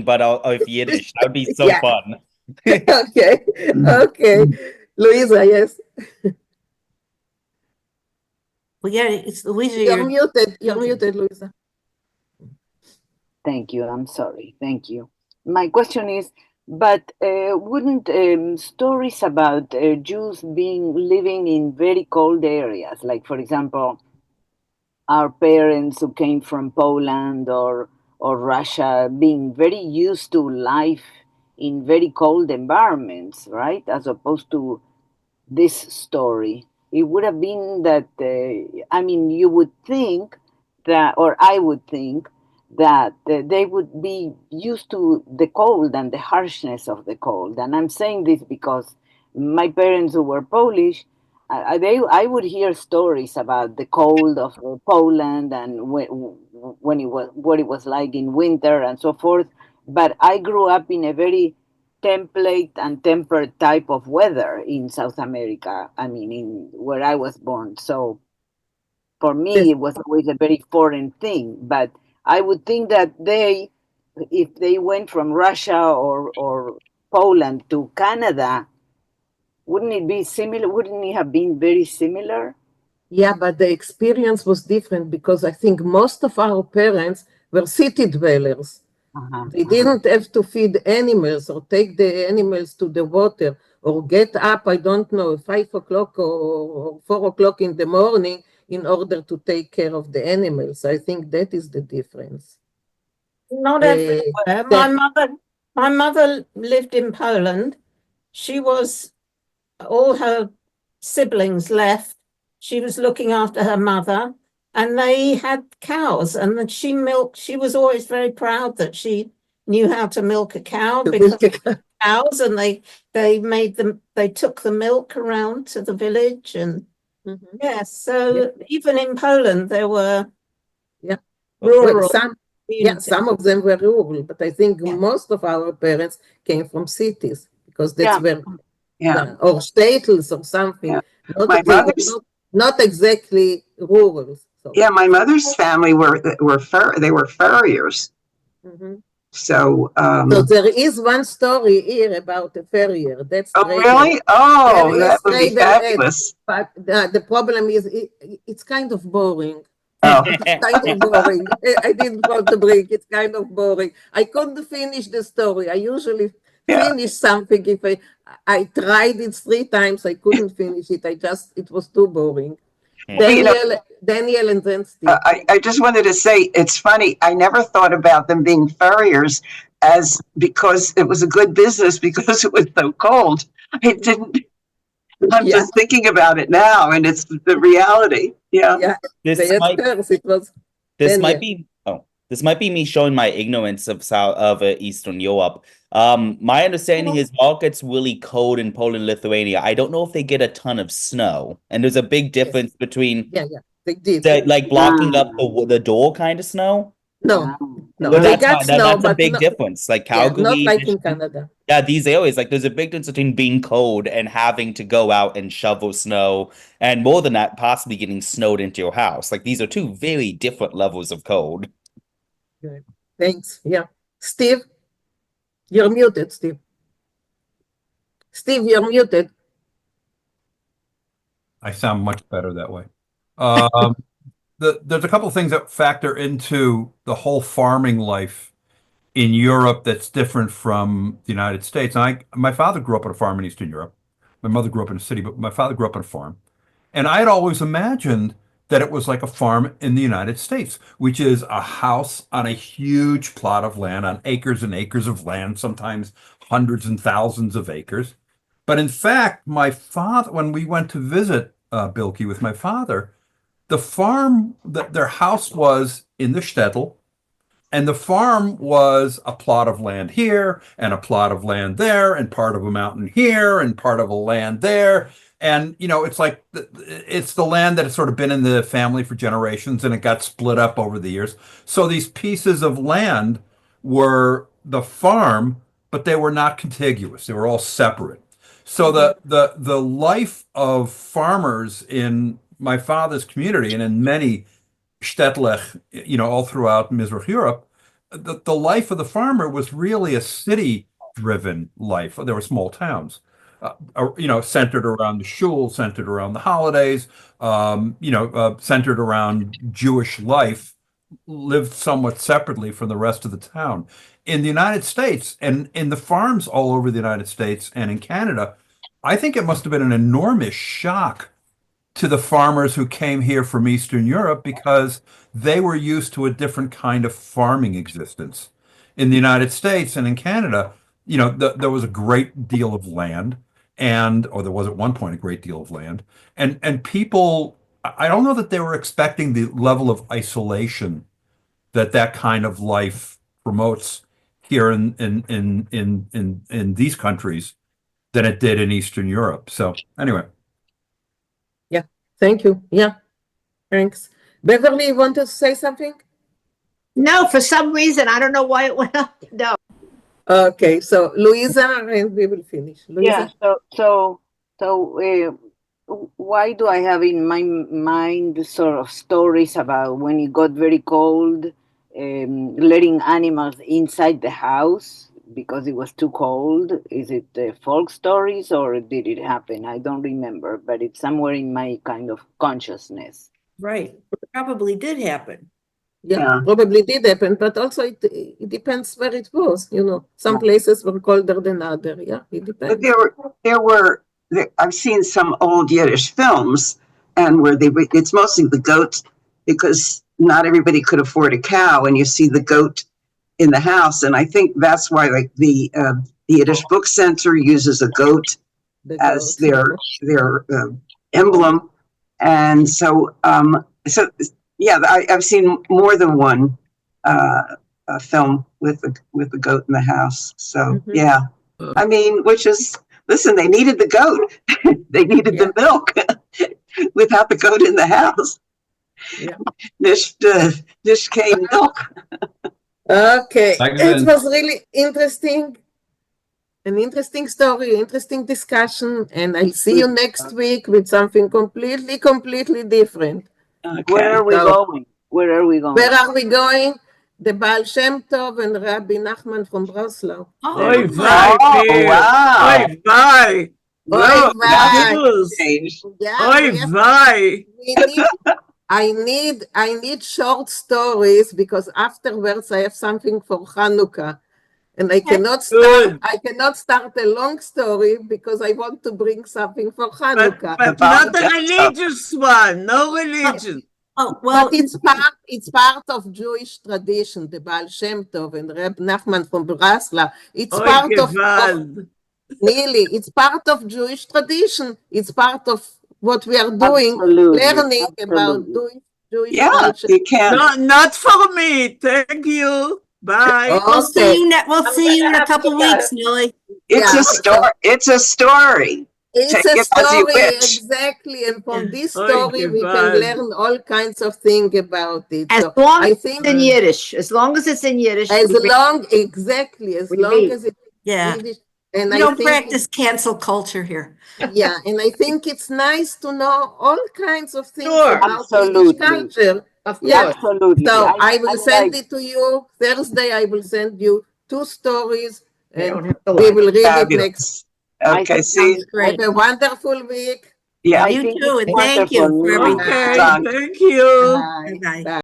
but of Yiddish. That would be so fun. Okay. Louisa, yes. Well, yeah, it's Louisa. You're muted, Louisa. Thank you. I'm sorry. Thank you. My question is, but wouldn't stories about Jews living in very cold areas, like, for example, our parents who came from Poland or Russia, being very used to life in very cold environments, right? As opposed to this story. It would have been that, you would think that, or I would think that they would be used to the cold and the harshness of the cold. And I'm saying this because my parents who were Polish, I would hear stories about the cold of Poland and what it was like in winter and so forth. But I grew up in a very template and tempered type of weather in South America. I mean, in where I was born. So for me, it was always a very foreign thing. But I would think that if they went from Russia or Poland to Canada, wouldn't it be similar? Wouldn't it have been very similar? Yeah, but the experience was different because I think most of our parents were city dwellers. They didn't have to feed animals or take the animals to the water or get up, I don't know, 5 o'clock or 4 o'clock in the morning in order to take care of the animals. I think that is the difference. Not everywhere. My mother lived in Poland. She was, all her siblings left. She was looking after her mother, and they had cows, and then she milked. She was always very proud that she knew how to milk a cow because cows, and they took the milk around to the village, and even in Poland there were rural. Some of them were rural, but I think most of our parents came from cities because that's where, or statels or something. Not exactly rural. So. Yeah, my mother's family were furriers. So there is one story here about a farrier. That's really? Oh, that would be fabulous. But the problem is it's kind of boring. It's kind of boring. I didn't want to bring. It's kind of boring. I couldn't finish the story. I usually finish something if I tried it 3 times. I couldn't finish it. It was too boring. Daniel and then Steve. I just wanted to say, it's funny. I never thought about them being furriers because it was a good business because it was so cold. I didn't. I'm just thinking about it now, and it's the reality. Yeah. This might be me showing my ignorance of Eastern Europe. My understanding is all gets really cold in Poland, Lithuania. I don't know if they get a ton of snow, and there's a big difference between they did like blocking up the door kind of snow. No, No, But they that's got not, snow, that's a but big not, difference. Like yeah, not Calgary, like in Michigan. Canada. Yeah, these areas, like there's a big difference between being cold and having to go out and shovel snow, and more than that, possibly getting snowed into your house. Like these are two very different levels of cold. Good. Thanks. Yeah. Steve, you're muted, Steve. Steve, you're muted. I sound much better that way. There's a couple of things that factor into the whole farming life in Europe that's different from the United States. And my father grew up on a farm in Eastern Europe. My mother grew up in a city, but my father grew up on a farm. And I had always imagined that it was like a farm in the United States, which is a house on a huge plot of land, on acres and acres of land, sometimes hundreds and thousands of acres. But in fact, my father, when we went to visit Bilky with my father, the farm, their house was in the shtetl, and the farm was a plot of land here and a plot of land there and part of a mountain here and part of a land there. And, you know, it's like it's the land that has sort of been in the family for generations and it got split up over the years. So these pieces of land were the farm, but they were not contiguous. They were all separate. So the life of farmers in my father's community and in many shtetl, you know, all throughout Mizrach Europe, the life of the farmer was really a city-driven life. There were small towns, you know, centered around the shul, centered around the holidays, you know, centered around Jewish life, lived somewhat separately from the rest of the town. In the United States and in the farms all over the United States and in Canada, I think it must have been an enormous shock to the farmers who came here from Eastern Europe because they were used to a different kind of farming existence. In the United States and in Canada, you know, there was a great deal of land, or there was at one point a great deal of land, and people, I don't know that they were expecting the level of isolation that kind of life promotes here in these countries than it did in Eastern Europe. So anyway. Yeah, thank you. Yeah, thanks. Beverly, you want to say something? No, for some reason, I don't know why it went up. No. Okay, so Louisa, and we will finish. Yeah, Louisa? why do I have in my mind sort of stories about when it got very cold, letting animals inside the house because it was too cold? Is it folk stories or did it happen? I don't remember, but it's somewhere in my kind of consciousness. Right. It probably did happen. Yeah, probably did happen, but also it depends where it was. You know, some places were colder than other. Yeah, it depends. But I've seen some old Yiddish films, and where it's mostly the goat because not everybody could afford a cow, and you see the goat in the house, and I think that's why, like the Yiddish Book Center uses a goat as their emblem, and so yeah, I've seen more than one film with the goat in the house. So yeah, I mean, listen, they needed the goat, they needed the milk. Without the goat in the house, this came milk. Okay, it was really interesting. An interesting story, interesting discussion, and I'll see you next week with something completely different. Okay. Where are we going? Where are we going? Where are we going? The Baal Shem Tov and Rabbi Nachman from Breslau. Oy vey, wow. Oy vey. Oy vey. Oy vey. I need short stories because afterwards I have something for Hanukkah. And I cannot start a long story because I want to bring something for Hanukkah. But not a religious one, no religion. Oh, well, but it's part of Jewish tradition, the Baal Shem Tov and Reb Nachman from Breslau. It's part of Nearly, it's part of Jewish tradition. It's part of what we are doing, learning about Jewish culture. You can. Not for me. Thank you. Bye. We'll see you in a couple weeks, Millie. It's a story. It's Take a it as you story, wish. exactly. And from this Oy, story, we can goodbye. learn all kinds of things about it. As So long I as think it's in Yiddish, as long as it's in Yiddish, as we read. long, exactly, as We long read. as it's Yeah. Yiddish. And We I don't think practice cancel culture here. yeah, and I think it's nice to know all kinds of things Sure. about Yiddish Absolutely. culture. Of Yeah. course. Absolutely. So I will I send like it to you Thursday. I will send you 2 stories, You and don't have to we lie. will read it next. Fabulous. I Okay, think see, Sounds great. Have a wonderful week. yeah. I You think too, it's and thank you wonderful. for Many everything. Okay, Bye. thank you. Bye. Bye-bye. Bye.